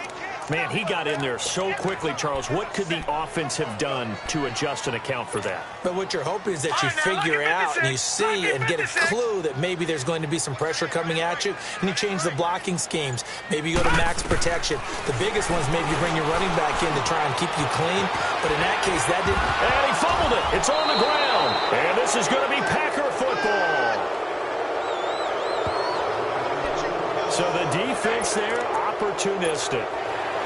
Man, he got in there so quickly, Charles. What could the offense have done to adjust and account for that? But what you're hoping is that you figure out and you see and get a clue that maybe there's going to be some pressure coming at you, and you change the blocking schemes. Maybe you go to max protection. The biggest one is maybe you bring your running back in to try and keep you clean. But in that case, that didn't. And he fumbled it. It's on the ground. And this is going to be Packer football. So the defense there, opportunistic.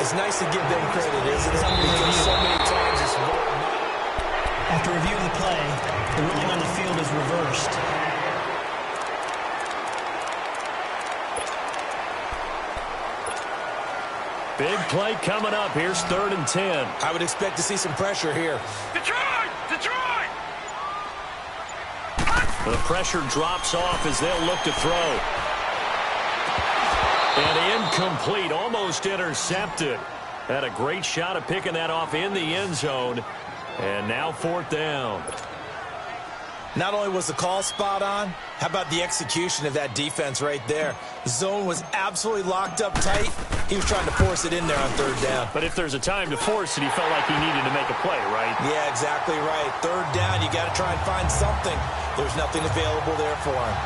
It's nice to give them credit, isn't it? Because so many times it's After reviewing the play, the ruling on the field is reversed. Big play coming up. Here's 3rd and 10. I would expect to see some pressure here. Detroit! Detroit! The pressure drops off as they'll look to throw. And incomplete, almost intercepted. Had a great shot at picking that off in the end zone. And now 4th down. Not only was the call spot on, how about the execution of that defense right there? The zone was absolutely locked up tight. He was trying to force it in there on 3rd down. But if there's a time to force it, he felt like he needed to make a play, right? Yeah, exactly right. 3rd down, you got to try and find something. There's nothing available there for him.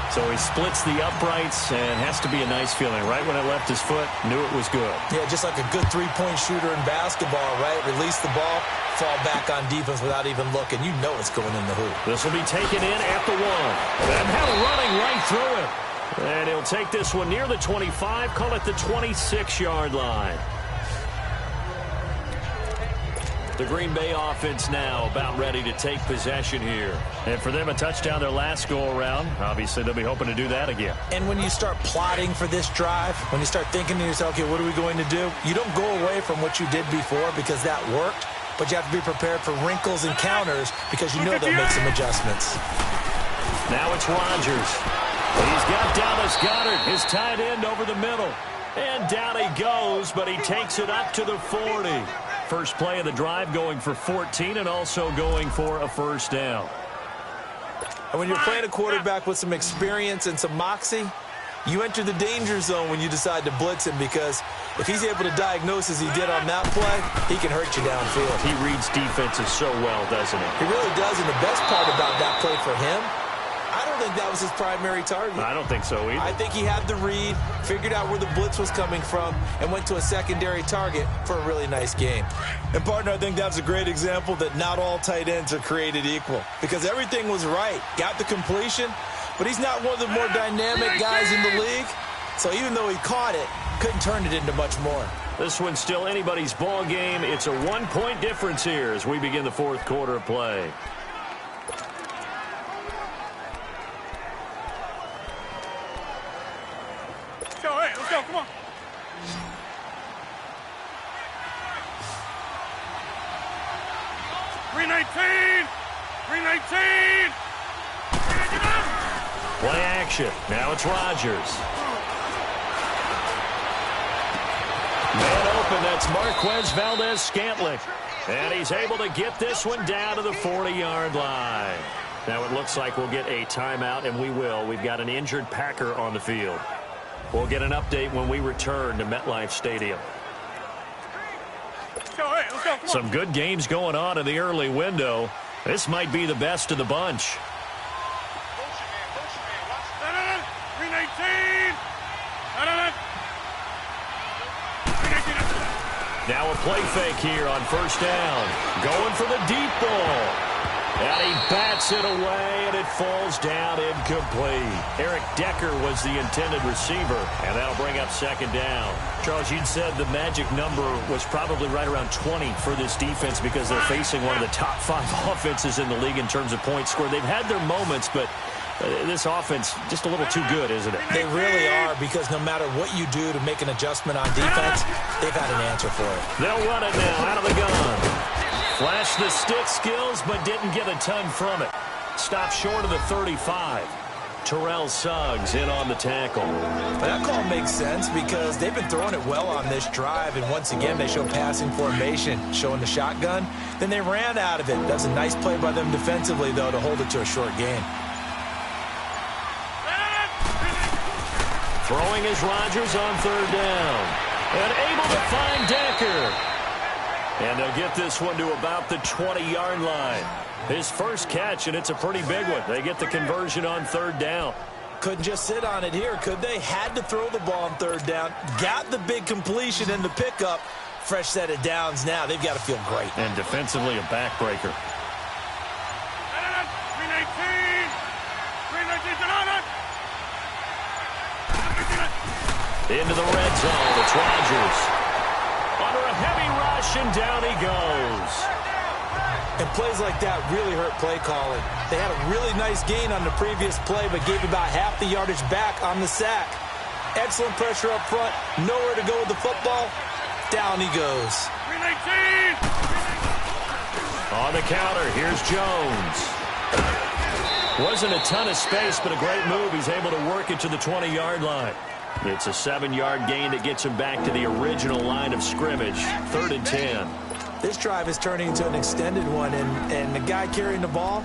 So he splits the uprights, and has to be a nice feeling. Right when it left his foot, knew it was good. Yeah, just like a good three-point shooter in basketball, right? Release the ball, fall back on defense without even looking. You know it's going in the hoop. This will be taken in at the 1. And had a running right through it. And he'll take this one near the 25, call it the 26-yard line. The Green Bay offense now about ready to take possession here. And for them, a touchdown their last go-around. Obviously, they'll be hoping to do that again. And when you start plotting for this drive, when you start thinking to yourself, okay, what are we going to do? You don't go away from what you did before because that worked, but you have to be prepared for wrinkles and counters because you know they'll make some adjustments. Now it's Rodgers. He's got Dallas Goedert, his tight end, over the middle. And down he goes, but he takes it up to the 40. First play of the drive going for 14 and also going for a first down. And when you're playing a quarterback with some experience and some moxie, you enter the danger zone when you decide to blitz him because if he's able to diagnose as he did on that play, he can hurt you downfield. He reads defenses so well, doesn't he? He really does, and the best part about that play for him, I don't don't think that was his primary target. I don't think so either. I think he had the read, figured out where the blitz was coming from, and went to a secondary target for a really nice game. And, partner, I think that's a great example that not all tight ends are created equal, because everything was right. Got the completion, but he's not one of the more dynamic guys in the league. So even though he caught it, couldn't turn it into much more. This one's still anybody's ball game. It's a 1-point difference here as we begin the fourth quarter of play. Let's go, come on. $319. Play action. Now it's Rodgers. Man open, that's Marquez Valdez-Scantling. And he's able to get this one down to the 40-yard line. Now it looks like we'll get a timeout, and we will. We've got an injured Packer on the field. We'll get an update when we return to MetLife Stadium. Let's go, come on. Some good games going on in the early window. This might be the best of the bunch. 319. Now a play fake here on first down. Going for the deep ball. And he bats it away, and it falls down incomplete. Eric Decker was the intended receiver, and that'll bring up second down. Charles, you'd said the magic number was probably right around 20 for this defense because they're facing one of the top 5 offenses in the league in terms of points scored. They've had their moments, but this offense just a little too good, isn't it? They really are, because no matter what you do to make an adjustment on defense, they've had an answer for it. They'll run it now out of the gun. Flashed the stick skills, but didn't get a ton from it. Stopped short of the 35. Terrell Suggs in on the tackle. That call makes sense because they've been throwing it well on this drive, and once again they show passing formation, showing the shotgun. Then they ran out of it. That's a nice play by them defensively, though, to hold it to a short gain. Throwing is Rodgers on third down. And able to find Decker. And they'll get this one to about the 20-yard line. His first catch, and it's a pretty big one. They get the conversion on third down. Couldn't just sit on it here, could they? Had to throw the ball on third down. Got the big completion in the pickup. Fresh set of downs now. They've got to feel great. And defensively, a backbreaker. 319. Into the red zone. It's Rodgers. Under a heavy rush, and down he goes. And plays like that really hurt play calling. They had a really nice gain on the previous play, but gave about half the yardage back on the sack. Excellent pressure up front. Nowhere to go with the football. Down he goes. 319. On the counter, here's Jones. Wasn't a ton of space, but a great move. He's able to work it to the 20-yard line. It's a 7-yard gain that gets him back to the original line of scrimmage. 3rd and 10. This drive is turning into an extended one, and the guy carrying the ball,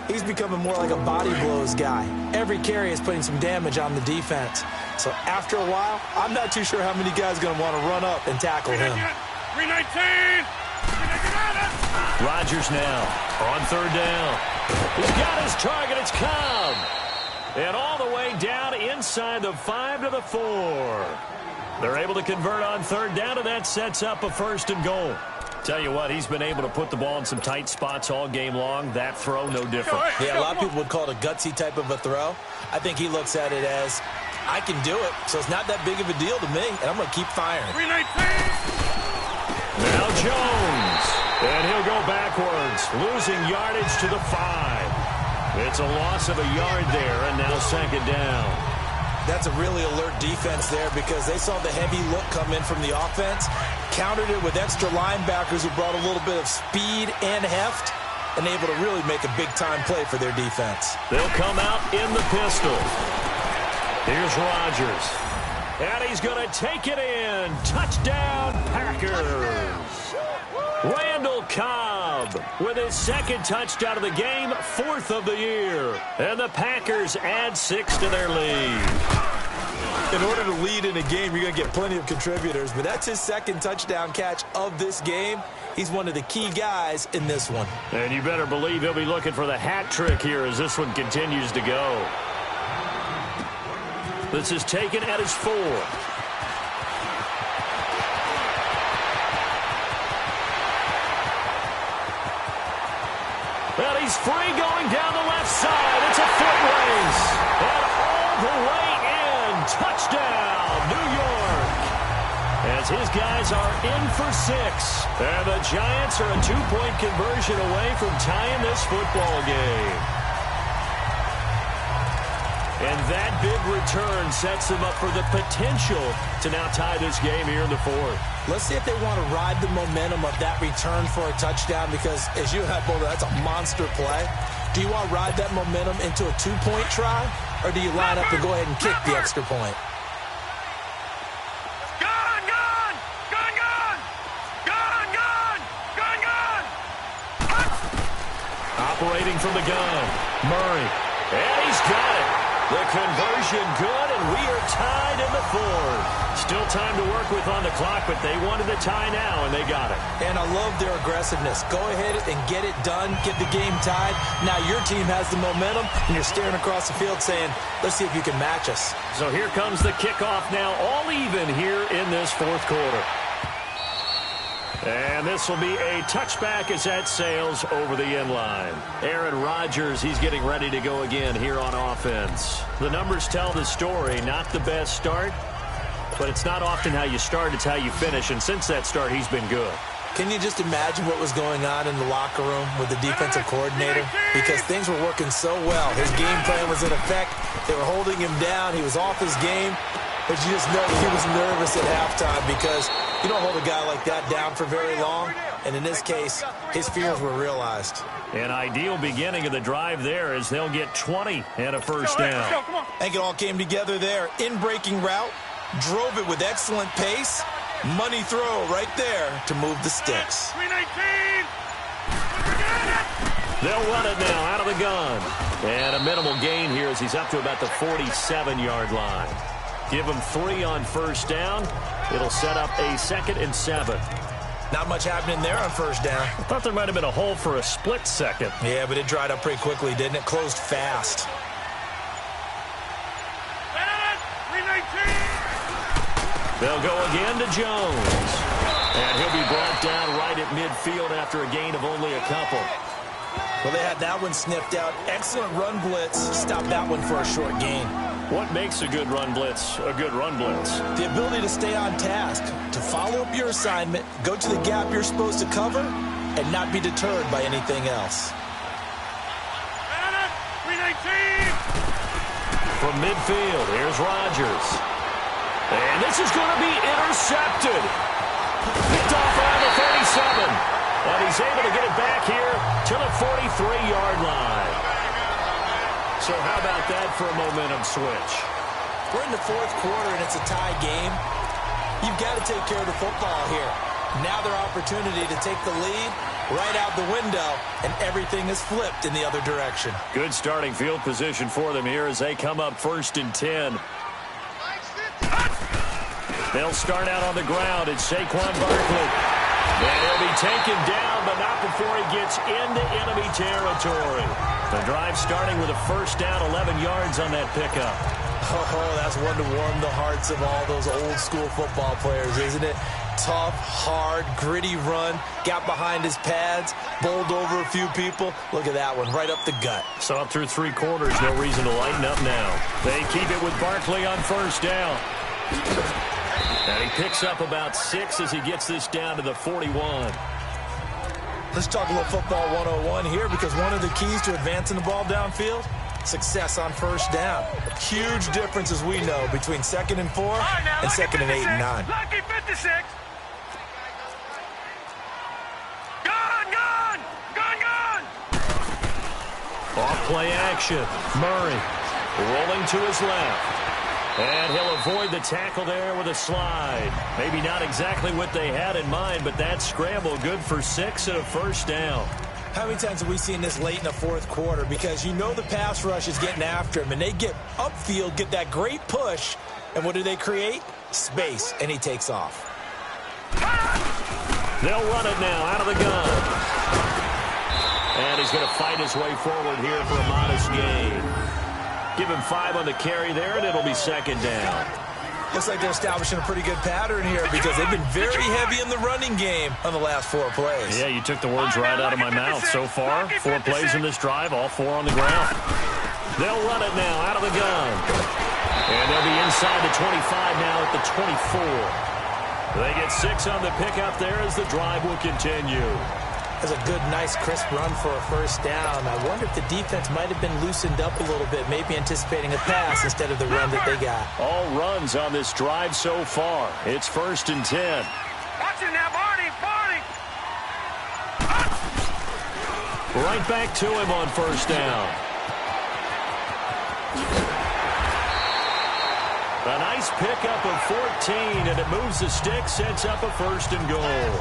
he's becoming more like a body blows guy. Every carry is putting some damage on the defense. So after a while, I'm not too sure how many guys are going to want to run up and tackle him. 319. Rodgers now on third down. He's got his target. It's Cobb. And all the way down inside the 5 to the 4. They're able to convert on third down, and that sets up a 1st and goal. Tell you what, he's been able to put the ball in some tight spots all game long. That throw, no different. Yeah, a lot of people would call it a gutsy type of a throw. I think he looks at it as, I can do it, so it's not that big of a deal to me, and I'm going to keep firing. 319. Now Jones. And he'll go backwards, losing yardage to the 5. It's a loss of a yard there, and now 2nd down. That's a really alert defense there because they saw the heavy look come in from the offense, countered it with extra linebackers who brought a little bit of speed and heft, and able to really make a big-time play for their defense. They'll come out in the pistol. Here's Rodgers. And he's going to take it in. Touchdown, Packers. Randall Cobb with his 2nd touchdown of the game, 4th of the year. And the Packers add 6 to their lead. In order to lead in a game, you're going to get plenty of contributors, but that's his second touchdown catch of this game. He's one of the key guys in this one. And you better believe he'll be looking for the hat trick here as this one continues to go. This is taken at his 4. Well, he's free going down the left side. It's a foot race. And all the way in. Touchdown, New York. As his guys are in for 6. And the Giants are a 2-point conversion away from tying this football game. And that big return sets them up for the potential to now tie this game here in the 4th. Let's see if they want to ride the momentum of that return for a touchdown because, as you have both, that's a monster play. Do you want to ride that momentum into a 2-point try, or do you line up and go ahead and kick the extra point? Operating from the gun, Murray. And he's got it. The conversion good, and we are tied in the 4th. Still time to work with on the clock, but they wanted the tie now, and they got it. And I love their aggressiveness. Go ahead and get it done, get the game tied. Now your team has the momentum, and you're staring across the field saying, let's see if you can match us. So here comes the kickoff now, all even here in this 4th quarter. And this will be a touchback as that sails over the end line. Aaron Rodgers, he's getting ready to go again here on offense. The numbers tell the story, not the best start, but it's not often how you start, it's how you finish. And since that start, he's been good. Can you just imagine what was going on in the locker room with the defensive coordinator? Because things were working so well. His game plan was in effect. They were holding him down. He was off his game. But you just know he was nervous at halftime because you don't hold a guy like that down for very long. And in this case, his fears were realized. An ideal beginning of the drive there as they'll get 20 and a first down. I think it all came together there. In-breaking route, drove it with excellent pace. Money throw right there to move the sticks. 319. They'll run it now out of the gun. And a minimal gain here as he's up to about the 47-yard line. Give him 3 on first down. It'll set up a 2nd and 7. Not much happening there on first down. I thought there might have been a hole for a split second. Yeah, but it dried up pretty quickly, didn't it? Closed fast. 319. They'll go again to Jones. And he'll be brought down right at midfield after a gain of only a couple. Well, they had that one sniffed out. Excellent run blitz. Stopped that one for a short gain. What makes a good run blitz a good run blitz? The ability to stay on task, to follow up your assignment, go to the gap you're supposed to cover, and not be deterred by anything else. 319. From midfield, here's Rodgers. And this is going to be intercepted. Picked off around the 37. And he's able to get it back here to the 43-yard line. So how about that for a momentum switch? We're in the 4th quarter, and it's a tie game. You've got to take care of the football here. Now their opportunity to take the lead right out the window, and everything is flipped in the other direction. Good starting field position for them here as they come up 1st and 10. They'll start out on the ground. It's Saquon Barkley. And he'll be taken down, but not before he gets into enemy territory. The drive starting with a first down, 11 yards on that pickup. Oh, that's one to warm the hearts of all those old-school football players, isn't it? Tough, hard, gritty run. Got behind his pads, bowled over a few people. Look at that one, right up the gut. So up through 3 quarters, no reason to lighten up now. They keep it with Barkley on first down. And he picks up about 6 as he gets this down to the 41. Let's talk a little football 101 here because one of the keys to advancing the ball downfield, success on first down. Huge difference, as we know, between 2nd and 4 and 2nd and 8 and 9. Lucky 56. Gone. Off play action. Murray rolling to his left. And he'll avoid the tackle there with a slide. Maybe not exactly what they had in mind, but that scramble good for 6 and a first down. How many times have we seen this late in the 4th quarter? Because you know the pass rush is getting after him, and they get upfield, get that great push, And what do they create? Space, and he takes off. They'll run it now out of the gun. And he's going to fight his way forward here for a modest gain. Give him 5 on the carry there, and it'll be second down. Looks like they're establishing a pretty good pattern here because they've been very heavy in the running game on the last 4 plays. Yeah, you took the words right out of my mouth. So far, 4 plays in this drive, all 4 on the ground. They'll run it now out of the gun. And they'll be inside the 25 now at the 24. They get 6 on the pickup there as the drive will continue. That's a good, nice, crisp run for a first down. I wonder if the defense might have been loosened up a little bit, maybe anticipating a pass instead of the run that they got. All runs on this drive so far. It's 1st and 10. Watch it now, Barney! Right back to him on first down. A nice pickup of 14, and it moves the stick, sets up a 1st and goal.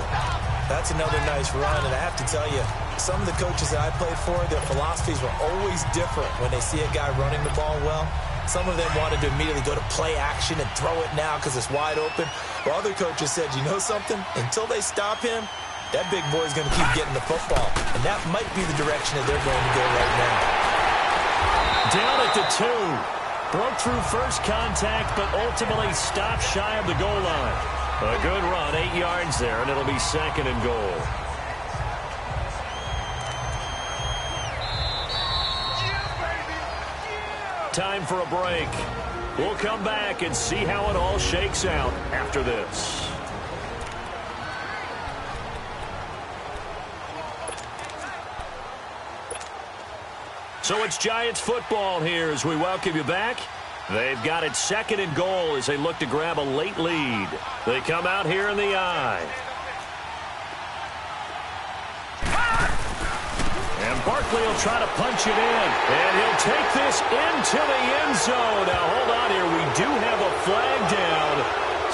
That's another nice run, and I have to tell you, some of the coaches that I played for, their philosophies were always different when they see a guy running the ball well. Some of them wanted to immediately go to play action and throw it now because it's wide open. While other coaches said, you know something? Until they stop him, that big boy's going to keep getting the football. And that might be the direction that they're going to go right now. Down at the 2. Broke through first contact, but ultimately stopped shy of the goal line. A good run, 8 yards there, and it'll be 2nd and goal. Time for a break. We'll come back and see how it all shakes out after this. So it's Giants football here as we welcome you back. They've got it 2nd and goal as they look to grab a late lead. They come out here in the I. And Barkley will try to punch it in. And he'll take this into the end zone. Now, hold on here. We do have a flag down.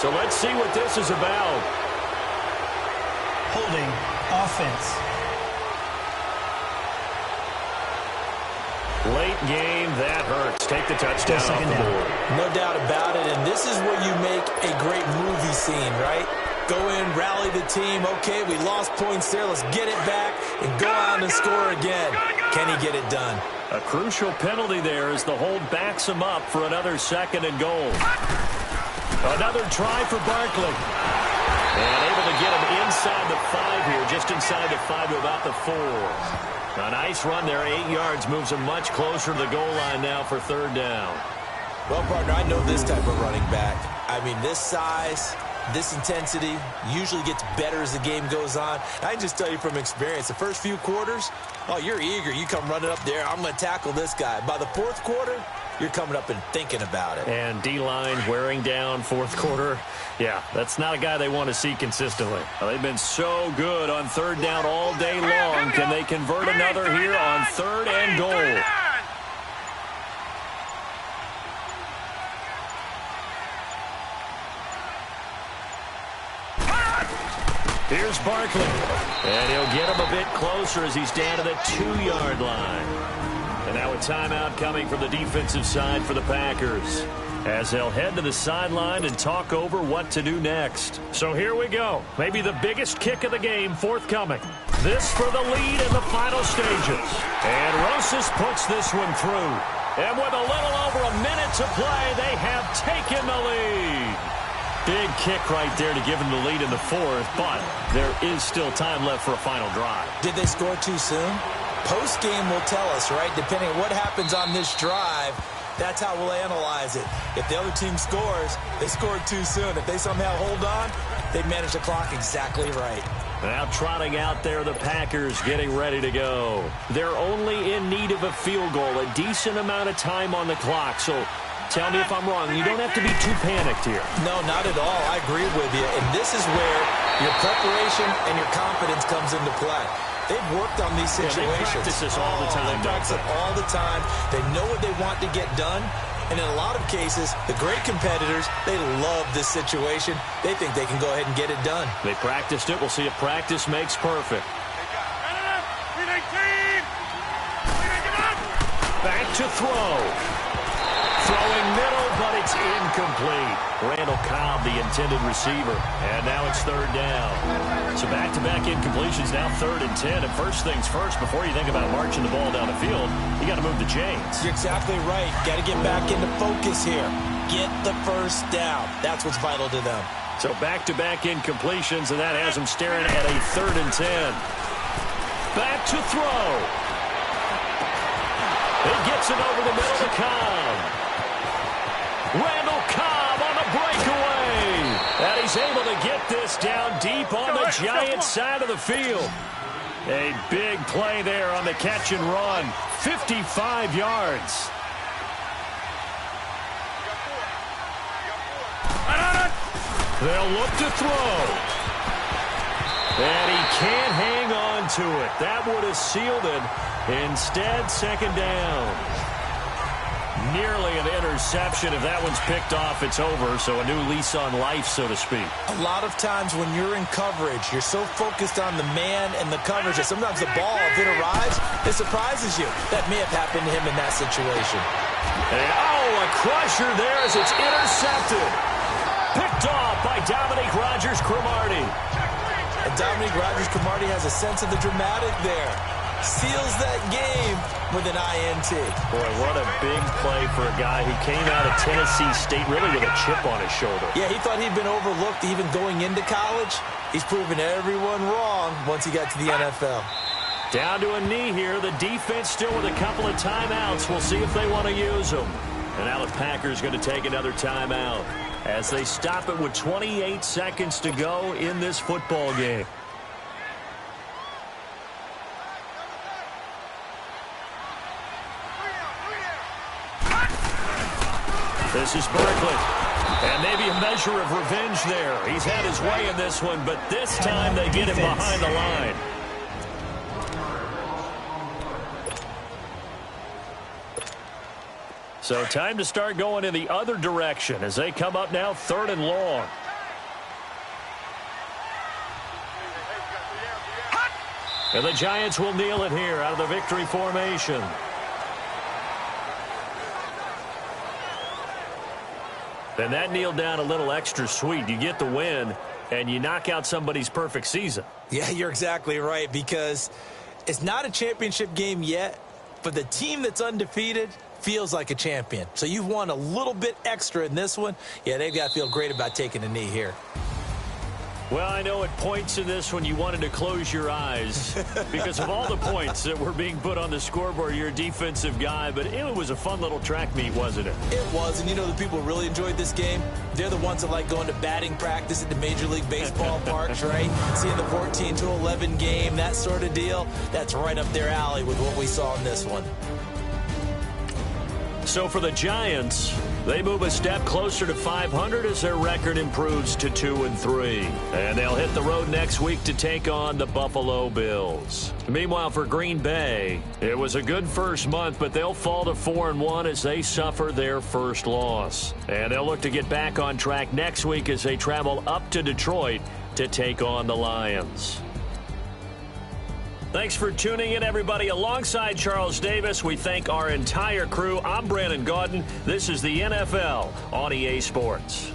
So let's see what this is about. Holding offense. Late game, that hurts. Take the touchdown off the board. No doubt about it, and this is where you make a great movie scene, right? Go in, rally the team. Okay, we lost points there. Let's get it back and go out and score again. Can he get it done? A crucial penalty there as the hold backs him up for another 2nd and goal. Another try for Barkley. And able to get him inside the 5 here, just inside the 5 to about the 4. A nice run there, 8 yards, moves him much closer to the goal line now for 3rd down. Well, partner, I know this type of running back. I mean, this size, this intensity usually gets better as the game goes on. I can just tell you from experience, the first few quarters, oh, you're eager. You come running up there, I'm going to tackle this guy. By the 4th quarter, you're coming up and thinking about it. And D-line wearing down 4th quarter. Yeah, that's not a guy they want to see consistently. Well, they've been so good on 3rd down all day long. Can they convert another here on 3rd and goal? Here's Barkley. And he'll get him a bit closer as he's down to the 2-yard line. And now a timeout coming from the defensive side for the Packers, as they'll head to the sideline and talk over what to do next. So here we go. Maybe the biggest kick of the game forthcoming. This for the lead in the final stages. And Rosas puts this one through. And with a little over a minute to play, they have taken the lead. Big kick right there to give them the lead in the 4th, but there is still time left for a final drive. Did they score too soon? Post-game will tell us, right? Depending on what happens on this drive, that's how we'll analyze it. If the other team scores, they scored too soon. If they somehow hold on, they manage the clock exactly right. Now trotting out there, the Packers getting ready to go. They're only in need of a field goal, a decent amount of time on the clock. So tell me if I'm wrong. You don't have to be too panicked here. No, not at all. I agree with you. And this is where your preparation and your confidence comes into play. They've worked on these situations. They practice this all the time. They practice it all the time. They know what they want to get done. And in a lot of cases, the great competitors, they love this situation. They think they can go ahead and get it done. They practiced it. We'll see if practice makes perfect. Back to throw. Throwing middle, but it's incomplete. Randall Cobb, the intended receiver. And now it's third down. So back-to-back incompletions, now 3rd and 10. And first things first, before you think about marching the ball down the field, you got to move the chains. You're exactly right. Got to get back into focus here. Get the first down. That's what's vital to them. So back-to-back incompletions, and that has them staring at a 3rd and 10. Back to throw. He gets it over the middle to Cobb. Randall Cobb on the breakaway. And he's able to get this down deep on the Giants' side of the field. A big play there on the catch and run. 55 yards. They'll look to throw. And he can't hang on to it. That would have sealed it. Instead, 2nd down. Nearly an interception. If that one's picked off, it's over. So a new lease on life, so to speak. A lot of times when you're in coverage, you're so focused on the man and the coverage that sometimes the ball, if it arrives, it surprises you. That may have happened to him in that situation. And, a crusher there as it's intercepted. Picked off by Dominique Rodgers-Cromartie. And Dominique Rodgers-Cromartie has a sense of the dramatic there. Seals that game with an INT. Boy, what a big play for a guy who came out of Tennessee State really with a chip on his shoulder. Yeah, he thought he'd been overlooked even going into college. He's proven everyone wrong once he got to the NFL. Down to a knee here. The defense still with a couple of timeouts. We'll see if they want to use them. And now the Packers going to take another timeout as they stop it with 28 seconds to go in this football game. This is Berkeley. And maybe a measure of revenge there. He's had his way in this one, but this time they get him behind the line. So time to start going in the other direction as they come up now 3rd and long. And the Giants will kneel it here out of the victory formation. And that kneel down a little extra sweet. You get the win, and you knock out somebody's perfect season. Yeah, you're exactly right, because it's not a championship game yet, but the team that's undefeated feels like a champion. So you've won a little bit extra in this one. Yeah, they've got to feel great about taking a knee here. Well, I know at points in this when you wanted to close your eyes because of all the points that were being put on the scoreboard. You're a defensive guy, but it was a fun little track meet, wasn't it? It was, and you know the people who really enjoyed this game? They're the ones that like going to batting practice at the Major League Baseball parks, right? Seeing the 14-11 game, that sort of deal. That's right up their alley with what we saw in this one. So for the Giants, they move a step closer to 500 as their record improves to 2-3. And they'll hit the road next week to take on the Buffalo Bills. Meanwhile, for Green Bay, it was a good first month, but they'll fall to 4-1 as they suffer their first loss. And they'll look to get back on track next week as they travel up to Detroit to take on the Lions. Thanks for tuning in, everybody. Alongside Charles Davis, we thank our entire crew. I'm Brandon Gaudin. This is the NFL on EA Sports.